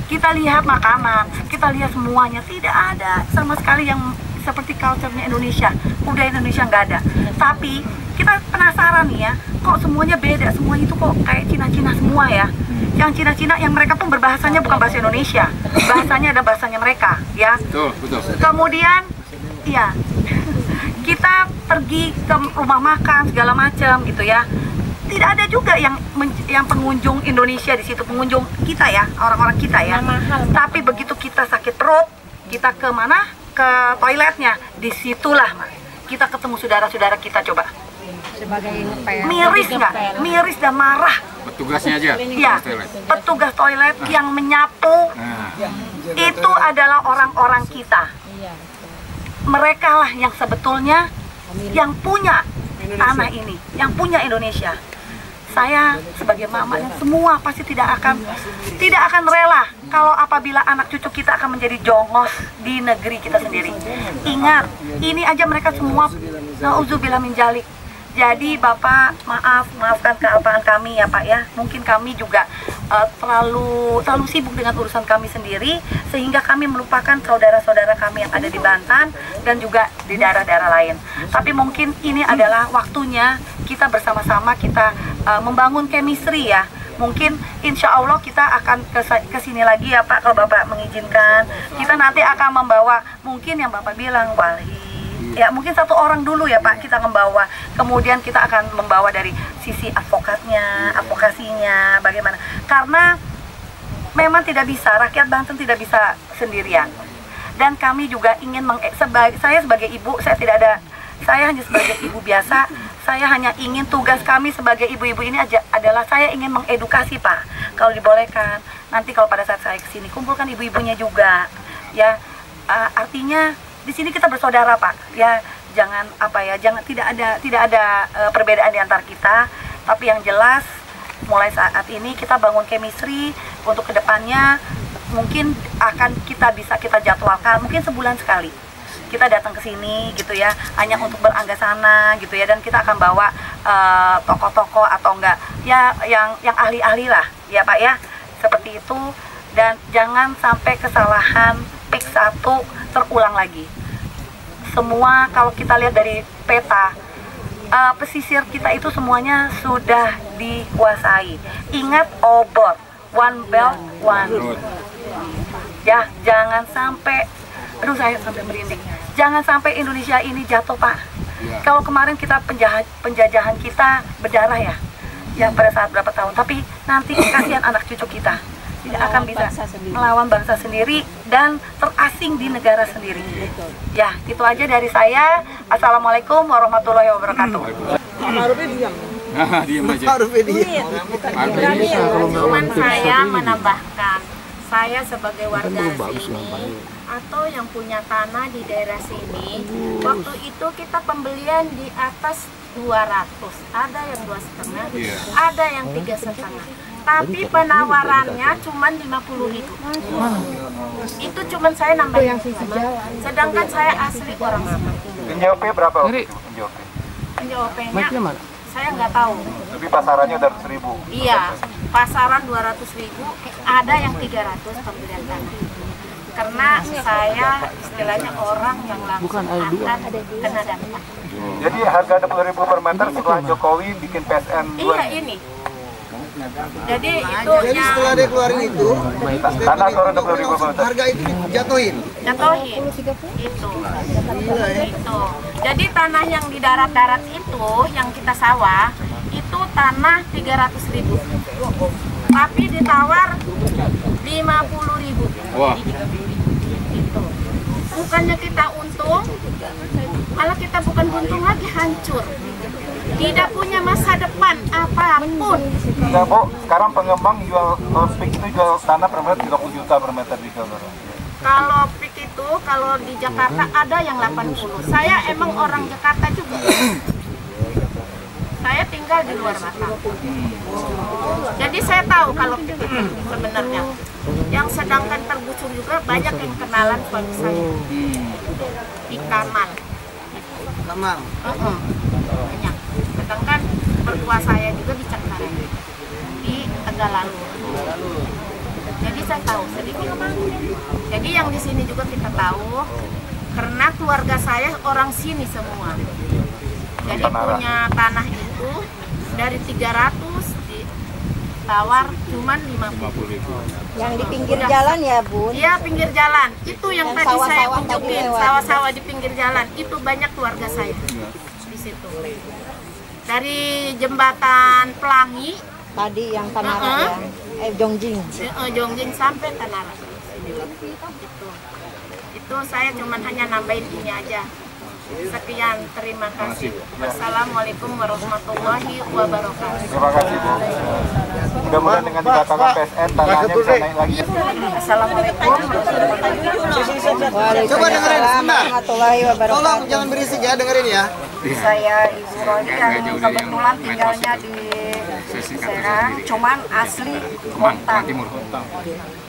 kita lihat makanan, kita lihat semuanya, tidak ada sama sekali yang seperti culture-nya Indonesia, budaya Indonesia nggak ada. Tapi kita penasaran nih ya, kok semuanya beda, semuanya itu kok kayak Cina-Cina semua ya. Yang Cina-Cina, yang mereka pun berbahasanya bukan bahasa Indonesia, bahasanya ada bahasanya mereka ya. Betul, betul. Kemudian, ya, kita pergi ke rumah makan segala macam gitu ya. Tidak ada juga yang pengunjung Indonesia di situ, pengunjung kita ya, orang-orang kita ya. Tapi begitu kita sakit perut, kita ke mana? Ke toiletnya. Disitulah kita ketemu saudara-saudara kita, coba. Sebagai miris nggak? Miris dan marah. Petugasnya aja. Iya, petugas toilet yang menyapu. Itu adalah orang-orang kita. Mereka lah yang sebetulnya yang punya tanah ini, yang punya Indonesia. Saya sebagai mama yang semua pasti tidak akan rela kalau apabila anak cucu kita akan menjadi jongos di negeri kita sendiri. Ingat, ini aja mereka semua nauzubillah min dzalik. Jadi Bapak maafkan kealpaan kami ya Pak ya. Mungkin kami juga terlalu sibuk dengan urusan kami sendiri sehingga kami melupakan saudara-saudara kami yang ada di Banten dan juga di daerah-daerah lain. Tapi mungkin ini adalah waktunya kita bersama-sama kita membangun chemistry ya. Mungkin insya Allah kita akan ke sini lagi ya Pak, kalau Bapak mengizinkan. Kita nanti akan membawa mungkin yang Bapak bilang wali. Ya mungkin satu orang dulu ya Pak kita membawa, kemudian kita akan membawa dari sisi advokatnya, advokasinya bagaimana, karena memang tidak bisa, rakyat Banten tidak bisa sendirian. Dan kami juga ingin, saya sebagai ibu, saya hanya sebagai ibu biasa, saya hanya ingin tugas kami sebagai ibu-ibu ini adalah saya ingin mengedukasi Pak, kalau dibolehkan, nanti kalau pada saat saya kesini kumpulkan ibu-ibunya juga, ya artinya di sini kita bersaudara Pak, ya jangan tidak ada perbedaan di antara kita, tapi yang jelas mulai saat ini kita bangun chemistry untuk kedepannya mungkin akan kita jadwalkan mungkin sebulan sekali kita datang ke sini gitu ya, hanya untuk beranggasana gitu ya, dan kita akan bawa tokoh-tokoh atau enggak ya yang ahli-ahli lah ya Pak ya, seperti itu. Dan jangan sampai kesalahan PIK 1 terulang lagi. Semua kalau kita lihat dari peta, pesisir kita itu semuanya sudah dikuasai. Ingat obor, one belt, one road. Ya, jangan sampai, aduh saya sampai merinding. Jangan sampai Indonesia ini jatuh Pak. Kalau kemarin kita penjajahan kita berdarah ya pada saat berapa tahun. Tapi nanti kasihan anak cucu kita. Tidak akan bisa melawan bangsa sendiri dan terasing di negara sendiri. Ya, itu aja dari saya. Assalamualaikum warahmatullahi wabarakatuh. Cuman saya menambahkan, saya sebagai warga sini atau yang punya tanah di daerah sini, waktu itu kita pembelian di atas 200, ada yang 2,5, ada yang 3,5. Tapi penawarannya cuma 50.000. Itu cuma saya nambahin. Sedangkan saya asli orang Malang. NJOP berapa? NJOP-nya saya nggak tahu. Tapi pasarannya udah 1.000. Iya, pasaran 200.000, ada yang 300 pembelian tanah. Karena saya istilahnya orang yang langsung akan kena dampak. Jadi harga 20.000 per meter setelah Jokowi bikin PSN 2. Iya ini. Jadi itu Jadi yang setelah dia keluarin itu, Tanah turun 20.000 per meter. harga itu dijatuhin. jatuhin itu. Jadi tanah yang di darat-darat itu yang kita sawah itu tanah 300.000. Tapi ditawar 50.000. Wah. Itu. Bukannya kita untung, malah kita bukan untung lagi, hancur. Tidak punya masa depan apapun. Enggak, Bu. Sekarang pengembang jual PIK itu jual tanah per meter 30 juta per meter di Jawa. Kalau PIK itu, kalau di Jakarta ada yang 80. Saya emang orang Jakarta juga. Saya tinggal di luar Batam. Jadi saya tahu kalau PIK itu sebenarnya. Yang sedangkan tergusur juga banyak yang kenalan suami saya. Di Kamal. Kamal. Banyak. Sedangkan mertua saya juga di Cengkareng, di Tegalalu. Jadi saya tahu sedikit. Jadi yang di sini juga kita tahu karena keluarga saya orang sini semua. Jadi punya tanah itu dari 300 ditawar cuman 50.000. Yang di pinggir jalan ya, Bun? Iya, pinggir jalan. Itu yang tadi saya sawah-sawah tunjukin, tadi sawah-sawah di pinggir jalan. Itu banyak keluarga saya di situ. Dari jembatan Pelangi Tadi yang Tanara ya, Jongjing. Jongjing sampai Tanara. Itu saya cuman hanya nambahin ini aja. Sekian, terima kasih. Wassalamualaikum warahmatullahi wabarakatuh. Terima kasih, Bu. Mudah-mudahan dengan dikatakan PSN tanahnya bisa naik lagi. Assalamualaikum Coba dengerin sebentar. Warahmatullahi wabarakatuh. Tolong jangan berisik ya, dengerin ya. Saya Ibu Roni yang kebetulan tinggalnya di Serang, cuman asli Bontang.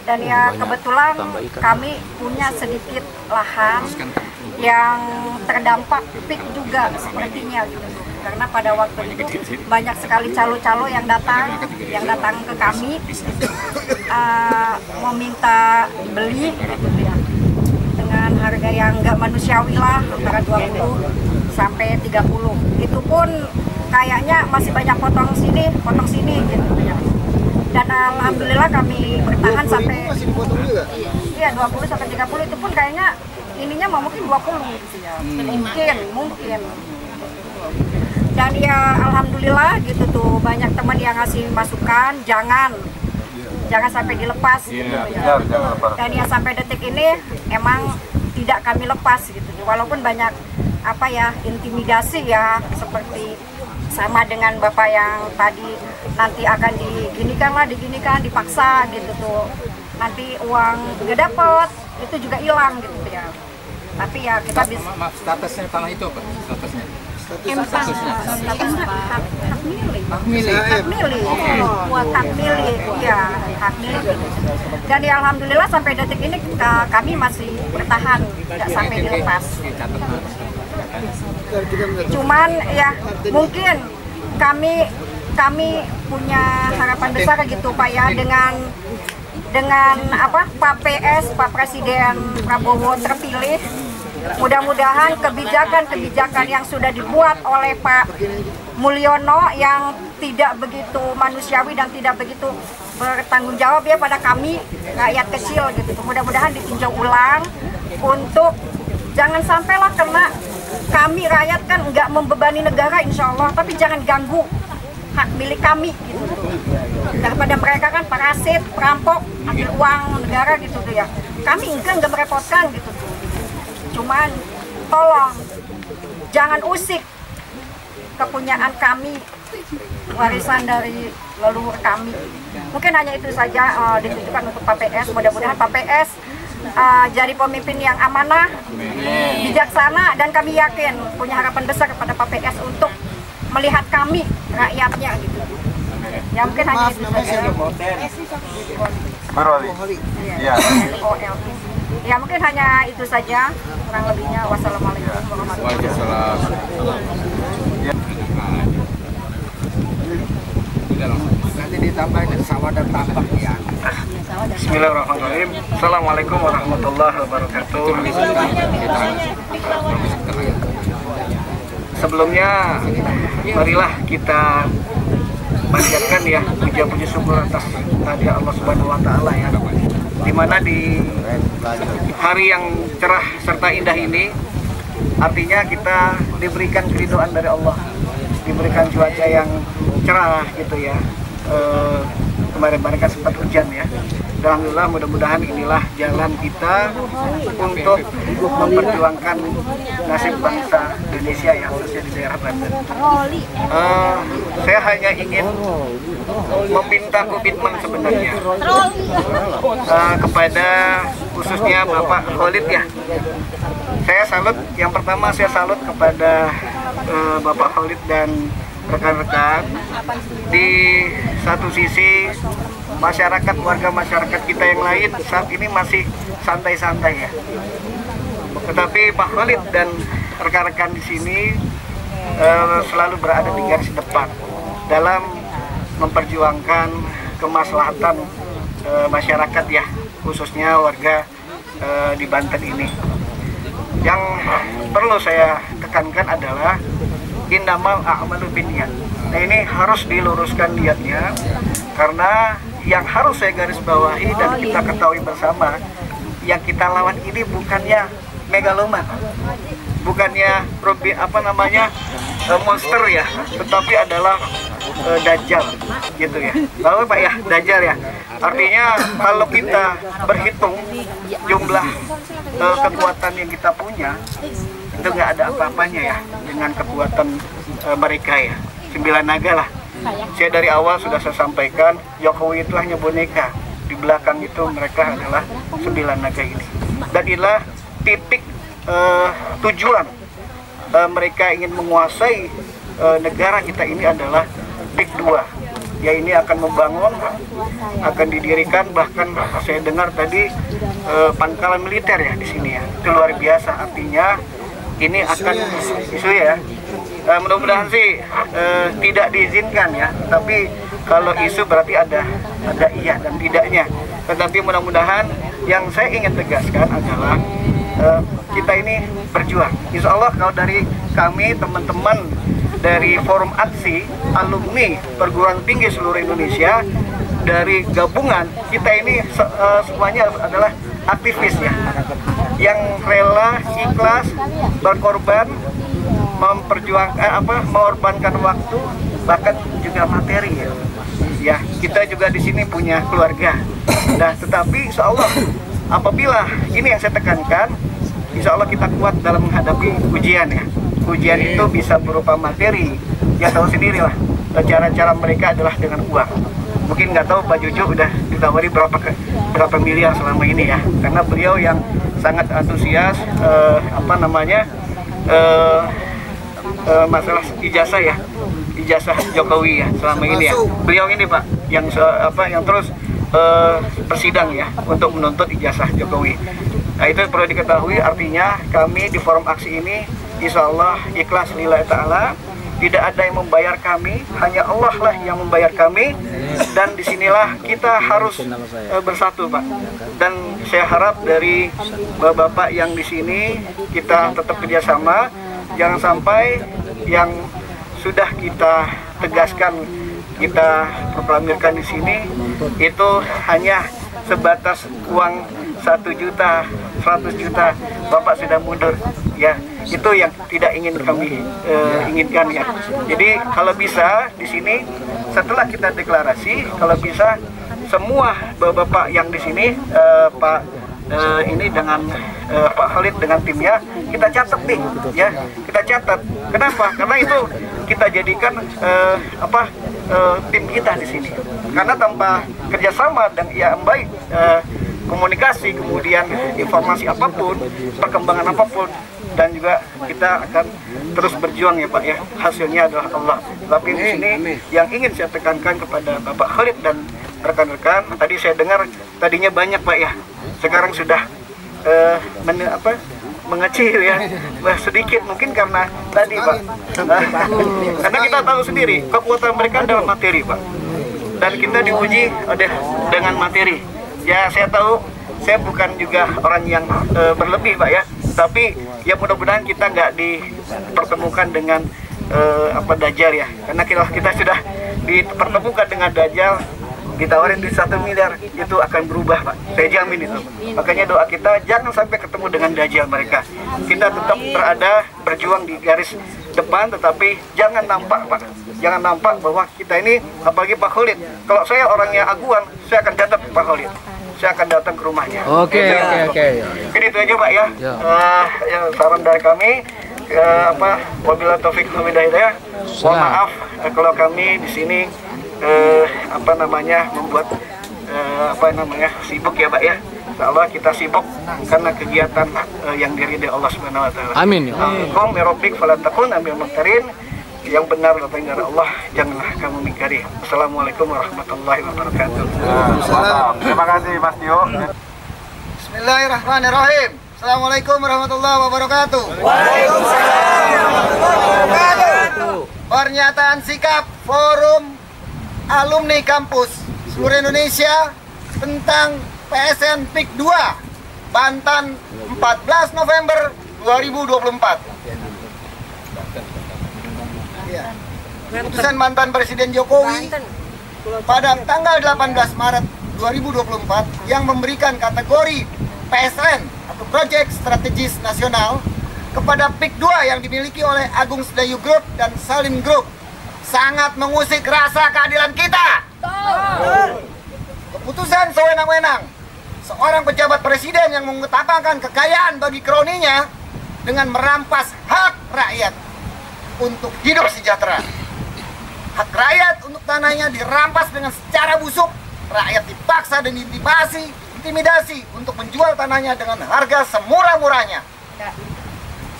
Dan ya kebetulan kami punya sedikit lahan yang terdampak PIK juga sepertinya gitu. Karena pada waktu itu banyak sekali calo-calo yang datang ke kami meminta beli gitu ya, dengan harga yang nggak manusiawi lah, antara 20 sampai 30. Itu pun kayaknya masih banyak potong sini gitu ya. Dan alhamdulillah kami bertahan sampai Masih dipotong juga? iya 20 sampai 30. Itu pun kayaknya ininya mau mungkin 20 gitu ya. Mungkin. Dan ya alhamdulillah gitu tuh, banyak teman yang ngasih masukan, jangan sampai dilepas gitu ya. Dan ya sampai detik ini emang tidak kami lepas gitu. Walaupun banyak apa ya, intimidasi ya, seperti sama dengan Bapak yang tadi nanti akan diginikan, dipaksa gitu tuh. Nanti uang nggak dapet, itu juga hilang gitu ya. Tapi ya kita bisa. Statusnya tanah itu apa? Statusnya? Hak milik. Iya, hak milik. Dan ya alhamdulillah sampai detik ini kami masih bertahan, tidak sampai dilepas. Cuman ya mungkin kami punya harapan besar gitu Pak ya, dengan apa Pak Presiden Prabowo terpilih. Mudah-mudahan kebijakan yang sudah dibuat oleh Pak Mulyono yang tidak begitu manusiawi dan tidak begitu bertanggung jawab ya pada kami rakyat kecil gitu. Mudah-mudahan ditinjau ulang untuk jangan sampailah kena kami rakyat kan nggak membebani negara insya Allah, tapi jangan ganggu hak milik kami gitu. Daripada mereka kan parasit, perampok, ambil uang negara gitu tuh ya. Kami nggak merepotkan gitu tuh. Cuman tolong jangan usik kepunyaan kami, warisan dari leluhur kami. Mungkin hanya itu saja ditujukan untuk Pak PS. Mudah-mudahan Pak PS jadi pemimpin yang amanah, bijaksana, dan kami yakin punya harapan besar kepada Pak PS untuk melihat kami rakyatnya gitu. Ya mungkin hanya itu saja. Iya. Ya mungkin hanya itu saja, kurang lebihnya. Wassalamualaikum warahmatullahi wabarakatuh. Nanti ditambahin sawah dan tambak ya. Bismillahirrahmanirrahim. Assalamualaikum warahmatullahi wabarakatuh. Sebelumnya marilah kita panjatkan ya puji syukur atas kehadirat Allah Subhanahu wa taala ya. Dimana di hari yang cerah serta indah ini artinya kita diberikan keridhaan dari Allah, diberikan cuaca yang cerah gitu ya. Kemarin-kemarin kan sempat hujan ya. Dan alhamdulillah mudah-mudahan inilah jalan kita untuk memperjuangkan nasib bangsa Indonesia ya, khususnya di daerah Banten. Saya hanya ingin meminta komitmen sebenarnya kepada khususnya Bapak Khalid ya. Saya salut, yang pertama saya salut kepada Bapak Khalid dan rekan-rekan. Di satu sisi masyarakat, warga masyarakat kita yang lain saat ini masih santai-santai ya. Tetapi Pak Khalid dan rekan-rekan di sini selalu berada di garis depan dalam memperjuangkan kemaslahatan masyarakat ya, khususnya warga di Banten ini. Yang perlu saya tekankan adalah innamal a'malu binniyat. Nah, ini harus diluruskan niatnya, karena yang harus saya garis bawahi dan kita ketahui bersama, yang kita lawan ini bukannya megaloman, bukannya monster ya, tetapi adalah dajjal gitu ya. Lalu Pak ya, dajjal ya. Artinya kalau kita berhitung jumlah kekuatan yang kita punya, itu nggak ada apa-apanya ya dengan kekuatan mereka ya. 9 naga lah. Saya dari awal sudah saya sampaikan, Jokowi itu hanya boneka. Di belakang itu mereka adalah 9 naga ini. Dan inilah titik tujuan mereka ingin menguasai negara kita ini adalah PIK 2. Ya, ini akan membangun, akan didirikan, bahkan saya dengar tadi pangkalan militer ya di sini ya. Itu luar biasa, artinya ini akan isu ya. Mudah-mudahan sih tidak diizinkan ya, tapi kalau isu berarti ada iya dan tidaknya. Tetapi mudah-mudahan yang saya ingin tegaskan adalah kita ini berjuang. Insya Allah kalau dari kami teman-teman dari Forum Aksi Alumni Perguruan Tinggi seluruh Indonesia, dari gabungan kita ini semuanya adalah aktivis ya, yang rela, ikhlas, berkorban, mengorbankan waktu, bahkan juga materi ya. Ya, kita juga di sini punya keluarga. Nah, tetapi insya Allah apabila ini yang saya tekankan, insya Allah kita kuat dalam menghadapi ujian ya. Ujian itu bisa berupa materi, ya tahu sendiri lah. Cara-cara mereka adalah dengan uang. Mungkin nggak tahu Pak Jojo udah ditawari berapa miliar selama ini ya, karena beliau yang sangat antusias masalah ijazah ya, ijazah Jokowi ya selama ini ya. Beliau ini Pak yang terus bersidang ya untuk menuntut ijazah Jokowi. Nah, itu perlu diketahui, artinya kami di Forum Aksi ini insya Allah ikhlas lillahi ta'ala. Tidak ada yang membayar kami, hanya Allah lah yang membayar kami. Dan disinilah kita harus bersatu Pak. Dan saya harap dari bapak-bapak yang di sini kita tetap kerjasama. Jangan sampai yang sudah kita tegaskan, kita proklamirkan di sini itu hanya sebatas uang 1 juta, 100 juta, Bapak sudah mundur ya. Itu yang tidak ingin kami inginkan ya. Jadi kalau bisa di sini setelah kita deklarasi, kalau bisa semua bapak-bapak yang di sini ini dengan Pak Khalid dengan timnya kita catat nih ya, kita catat. Kenapa? Karena itu kita jadikan tim kita di sini. Karena tanpa kerjasama dan yang baik, komunikasi, kemudian informasi apapun, perkembangan apapun, dan juga kita akan terus berjuang ya Pak ya. Hasilnya adalah Allah. Tapi di sini yang ingin saya tekankan kepada Bapak Khalid dan rekan-rekan, tadi saya dengar tadinya banyak Pak ya. Sekarang sudah mengecil ya, sedikit mungkin karena tadi Pak. Karena kita tahu sendiri kekuatan mereka dalam materi Pak. Dan kita diuji dengan materi. Ya saya tahu saya bukan juga orang yang berlebih Pak ya. Tapi ya mudah-mudahan kita nggak dipertemukan dengan dajjal ya, karena kita sudah dipertemukan dengan Dajjal, ditawarin di 1 miliar, itu akan berubah, Pak. Saya jamin itu. Makanya doa kita jangan sampai ketemu dengan Dajjal mereka. Kita tetap berada, berjuang di garis depan, tetapi jangan nampak, Pak. Jangan nampak bahwa kita ini, apalagi Pak Khalid. Kalau saya orangnya aguan, saya akan datang ke Pak Khalid. Saya akan datang ke rumahnya. Oke. Jadi itu aja, Pak ya. Ya, saran dari kami. Wabillahi taufiq wal hidayah. Mohon maaf kalau kami di sini membuat sibuk ya, Pak ya. Insya Allah kita sibuk karena kegiatan yang diridai Allah Subhanahu wa taala. Amin ya. Qum rabbik fala takun amil muftarin. Yang benar datang dari Allah, janganlah kamu mengingkari. Assalamualaikum warahmatullahi wabarakatuh. Terima kasih Mas Tio. Bismillahirrahmanirrahim. Assalamualaikum warahmatullahi wabarakatuh. Waalaikumsalam warahmatullahi wabarakatuh. Pernyataan sikap Forum Alumni Kampus seluruh Indonesia tentang PSN PIK 2 Banten 14 November 2024. Keputusan mantan Presiden Jokowi pada tanggal 18 Maret 2024 yang memberikan kategori PSN atau Project Strategis Nasional kepada PIK 2 yang dimiliki oleh Agung Sedayu Group dan Salim Group sangat mengusik rasa keadilan kita. Keputusan sewenang-wenang seorang pejabat presiden yang mengutamakan kekayaan bagi kroninya dengan merampas hak rakyat untuk hidup sejahtera. Hak rakyat untuk tanahnya dirampas dengan secara busuk. Rakyat dipaksa dan intimidasi untuk menjual tanahnya dengan harga semurah-murahnya.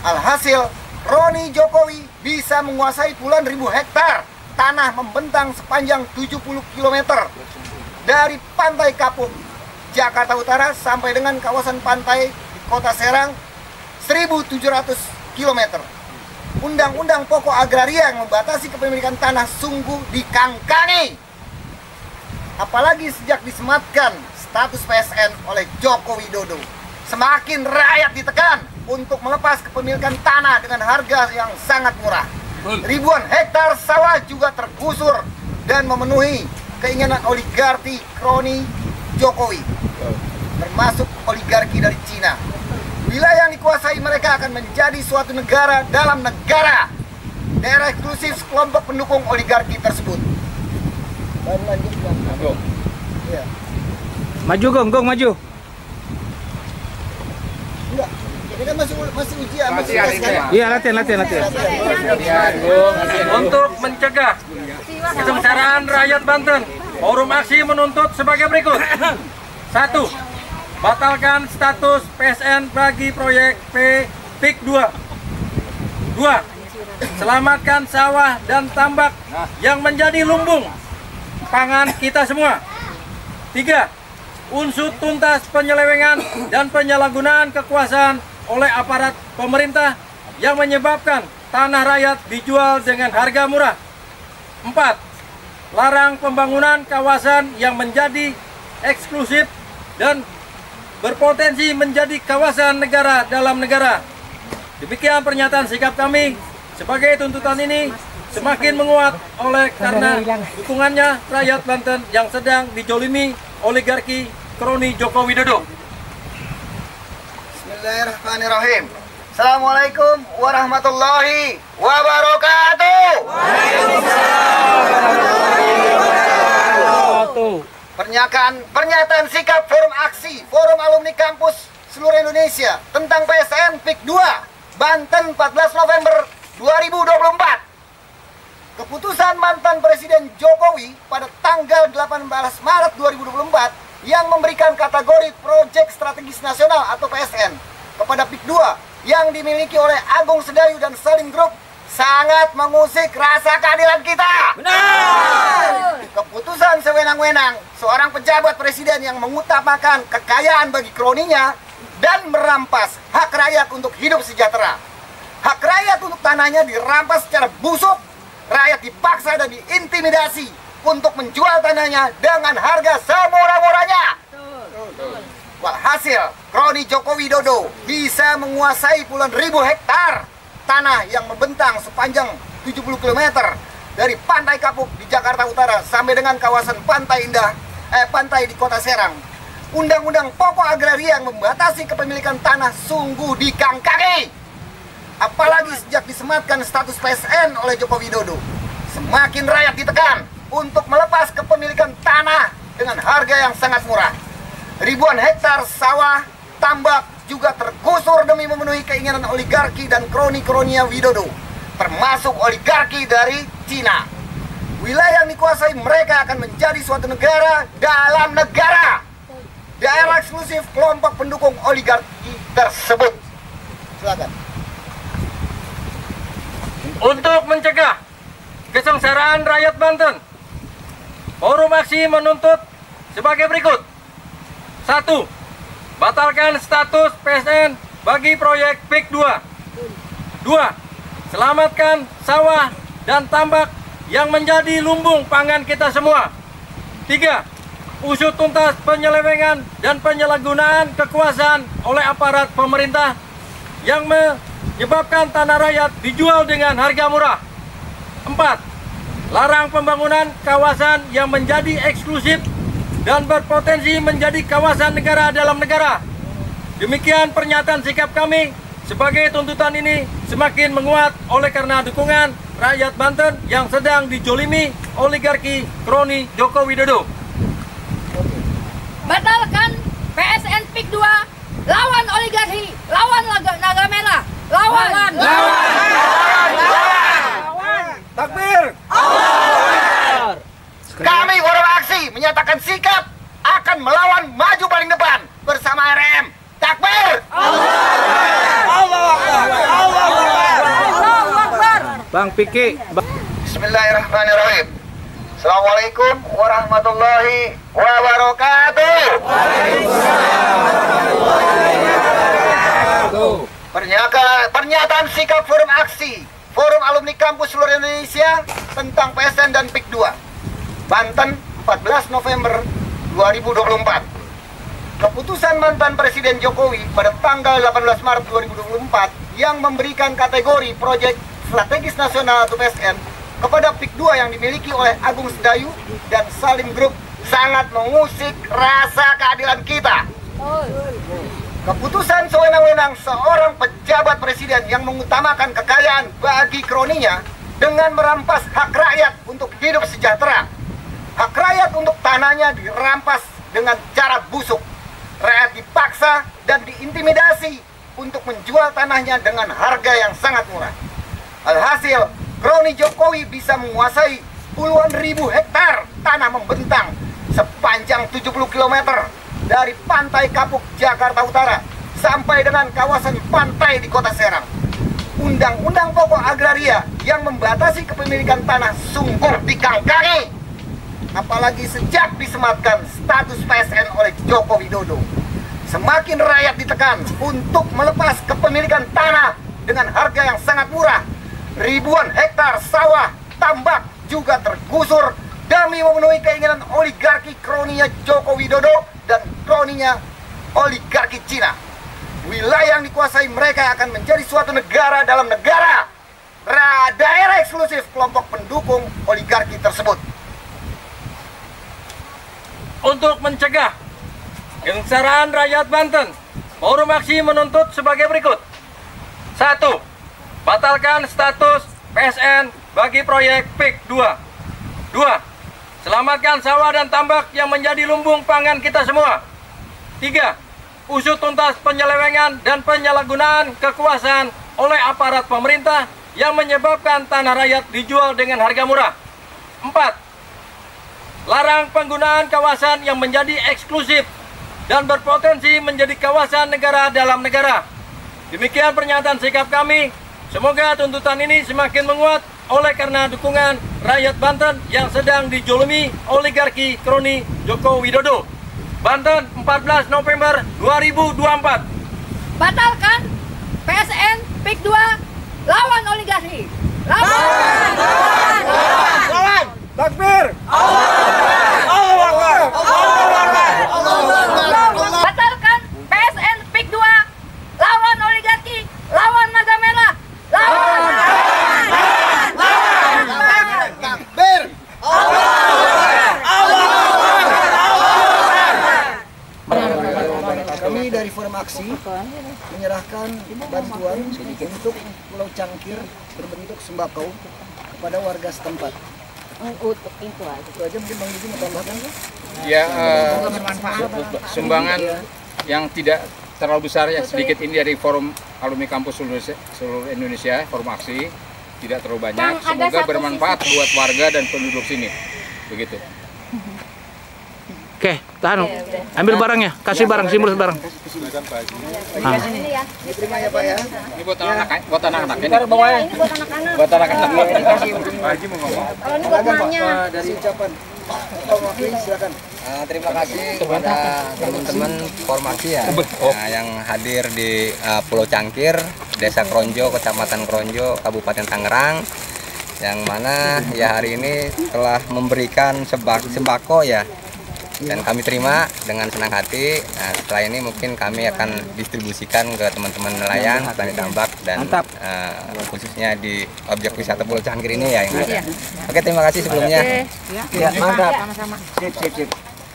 Alhasil, Roni Jokowi bisa menguasai puluhan ribu hektar tanah membentang sepanjang 70 km dari Pantai Kapuk, Jakarta Utara sampai dengan kawasan pantai di Kota Serang 1.700 km. Undang-undang pokok agraria yang membatasi kepemilikan tanah sungguh dikangkangi. Apalagi sejak disematkan status PSN oleh Joko Widodo, semakin rakyat ditekan untuk melepas kepemilikan tanah dengan harga yang sangat murah. Ribuan hektar sawah juga tergusur dan memenuhi keinginan oligarki kroni Jokowi, termasuk oligarki dari Cina. Wilayah yang dikuasai mereka akan menjadi suatu negara dalam negara, daerah eksklusif kelompok pendukung oligarki tersebut. Ya. Maju Gong, maju. Enggak, ini kan masih ujian, Iya, latihan. Untuk mencegah kesengsaraan rakyat Banten, Forum Aksi menuntut sebagai berikut. 1. Batalkan status PSN bagi proyek PIK 2. 2. Selamatkan sawah dan tambak yang menjadi lumbung pangan kita semua. 3. Usut tuntas penyelewengan dan penyalahgunaan kekuasaan oleh aparat pemerintah yang menyebabkan tanah rakyat dijual dengan harga murah. 4. Larang pembangunan kawasan yang menjadi eksklusif dan berpotensi menjadi kawasan negara dalam negara. Demikian pernyataan sikap kami. Sebagai tuntutan ini semakin menguat oleh karena dukungannya rakyat Banten yang sedang dijolimi oligarki kroni Joko Widodo. Bismillahirrahmanirrahim. Assalamualaikum warahmatullahi wabarakatuh. Pernyataan sikap Forum Aksi Forum Alumni Kampus seluruh Indonesia tentang PSN PIK 2 Banten 14 November 2024. Keputusan mantan Presiden Jokowi pada tanggal 18 Maret 2024 yang memberikan kategori Proyek Strategis Nasional atau PSN kepada PIK 2 yang dimiliki oleh Agung Sedayu dan Salim Group sangat mengusik rasa keadilan kita. Benar. Keputusan sewenang-wenang seorang pejabat presiden yang mengutamakan kekayaan bagi kroninya dan merampas hak rakyat untuk hidup sejahtera. Hak rakyat untuk tanahnya dirampas secara busuk. Rakyat dipaksa dan diintimidasi untuk menjual tanahnya dengan harga semurah-murahnya. Walhasil, kroni Joko Widodo bisa menguasai puluhan ribu hektar tanah yang membentang sepanjang 70 km dari Pantai Kapuk di Jakarta Utara sampai dengan kawasan Pantai Indah, pantai di Kota Serang. Undang-undang pokok agraria yang membatasi kepemilikan tanah sungguh dikangkangi. Apalagi sejak disematkan status PSN oleh Joko Widodo, semakin rakyat ditekan untuk melepas kepemilikan tanah dengan harga yang sangat murah. Ribuan hektar sawah, tambak juga tergusur demi memenuhi keinginan oligarki dan kroni-kroninya Widodo, termasuk oligarki dari Cina. Wilayah yang dikuasai mereka akan menjadi suatu negara dalam negara, daerah eksklusif kelompok pendukung oligarki tersebut. Silakan. Untuk mencegah kesengsaraan rakyat Banten, Forum Aksi menuntut sebagai berikut. 1. Batalkan status PSN bagi proyek PIK 2. 2. Selamatkan sawah dan tambak yang menjadi lumbung pangan kita semua. 3. Usut tuntas penyelewengan dan penyalahgunaan kekuasaan oleh aparat pemerintah yang menyebabkan tanah rakyat dijual dengan harga murah. 4. Larang pembangunan kawasan yang menjadi eksklusif dan berpotensi menjadi kawasan negara dalam negara. Demikian pernyataan sikap kami. Sebagai tuntutan ini semakin menguat oleh karena dukungan rakyat Banten yang sedang dijolimi oligarki kroni Joko Widodo. Batalkan PSN PIK 2, lawan oligarki, lawan naga merah, lawan. Takbir! Allah! Kami Forum Aksi menyatakan sikap akan melawan maju paling depan bersama RM. Takbir! Bang Piki. Bismillahirrahmanirrahim. Assalamualaikum warahmatullahi wabarakatuh. Pernyataan sikap Forum Aksi, Forum Alumni Kampus Seluruh Indonesia tentang PSN dan PIK 2. Banten, 14 November 2024. Keputusan mantan Presiden Jokowi pada tanggal 18 Maret 2024 yang memberikan kategori proyek strategis nasional atau PSN kepada PIK 2 yang dimiliki oleh Agung Sedayu dan Salim Group sangat mengusik rasa keadilan kita. Keputusan sewenang-wenang seorang pejabat presiden yang mengutamakan kekayaan bagi kroninya dengan merampas hak rakyat untuk hidup sejahtera. Hak rakyat untuk tanahnya dirampas dengan cara busuk. Rakyat dipaksa dan diintimidasi untuk menjual tanahnya dengan harga yang sangat murah. Alhasil, kroni Jokowi bisa menguasai puluhan ribu hektar tanah membentang sepanjang 70 km dari Pantai Kapuk, Jakarta Utara sampai dengan kawasan pantai di Kota Serang. Undang-undang pokok agraria yang membatasi kepemilikan tanah sungguh dikangkangi. Apalagi sejak disematkan status PSN oleh Joko Widodo, semakin rakyat ditekan untuk melepas kepemilikan tanah dengan harga yang sangat murah. Ribuan hektar sawah, tambak juga tergusur demi memenuhi keinginan oligarki kroninya Joko Widodo dan kroninya oligarki Cina. Wilayah yang dikuasai mereka akan menjadi suatu negara dalam negara, daerah eksklusif kelompok pendukung oligarki tersebut. Untuk mencegah kesengsaraan rakyat Banten, Forum Aksi menuntut sebagai berikut. 1. Batalkan status PSN bagi proyek PIK 2. 2. Selamatkan sawah dan tambak yang menjadi lumbung pangan kita semua. 3. Usut tuntas penyelewengan dan penyalahgunaan kekuasaan oleh aparat pemerintah yang menyebabkan tanah rakyat dijual dengan harga murah. 4. Larang penggunaan kawasan yang menjadi eksklusif dan berpotensi menjadi kawasan negara dalam negara. Demikian pernyataan sikap kami. Semoga tuntutan ini semakin menguat oleh karena dukungan rakyat Banten yang sedang dijolimi oligarki kroni Joko Widodo. Banten, 14 November 2024. Batalkan PSN PIK 2, lawan oligarki. Lawan! Takbir! Batalkan PSN PIK 2, lawan oligarki, lawan naga merah, lawan. dari Forum Aksi menyerahkan bantuan untuk Pulau Cangkir berbentuk sembako kepada warga setempat. Itu aja mungkin Bang Didi mau tambahkan? Ya, sumbangan yang tidak terlalu besar ya, sedikit ini dari Forum Alumni Kampus seluruh Indonesia, Forum Aksi, tidak terlalu banyak. Semoga bermanfaat buat warga dan penduduk sini. Begitu. Oke, tahan. Ambil barangnya, kasih barang, simulus barang. Ini terima ya Pak ya. Ini buat anak-anak, buat anak-anak. Ini Ini buat anak-anak. buat anak-anak. Pak Haji mau ngomong. Kalau ini buat emaknya. Dari ucapan silakan. Terima kasih kepada teman-teman formasi ya, yang hadir di Pulau Cangkir, Desa Kronjo, Kecamatan Kronjo, Kabupaten Tangerang, yang mana ya hari ini telah memberikan sembako ya, dan kami terima dengan senang hati. Nah, setelah ini mungkin kami akan distribusikan ke teman-teman nelayan, petani tambak, dan khususnya di objek wisata Pulau Cangkir ini ya. Oke, terima kasih sebelumnya. Ya, mantap. Sama-sama. Sip.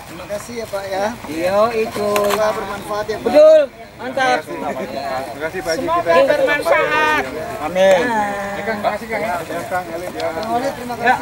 Terima kasih ya Pak ya. Iya, itu. Semoga bermanfaat ya Pak. Betul. Mantap. Terima kasih Pak Haji. Semoga bermanfaat. Amin. Terima kasih Kang. Kang Oli terima kasih ya.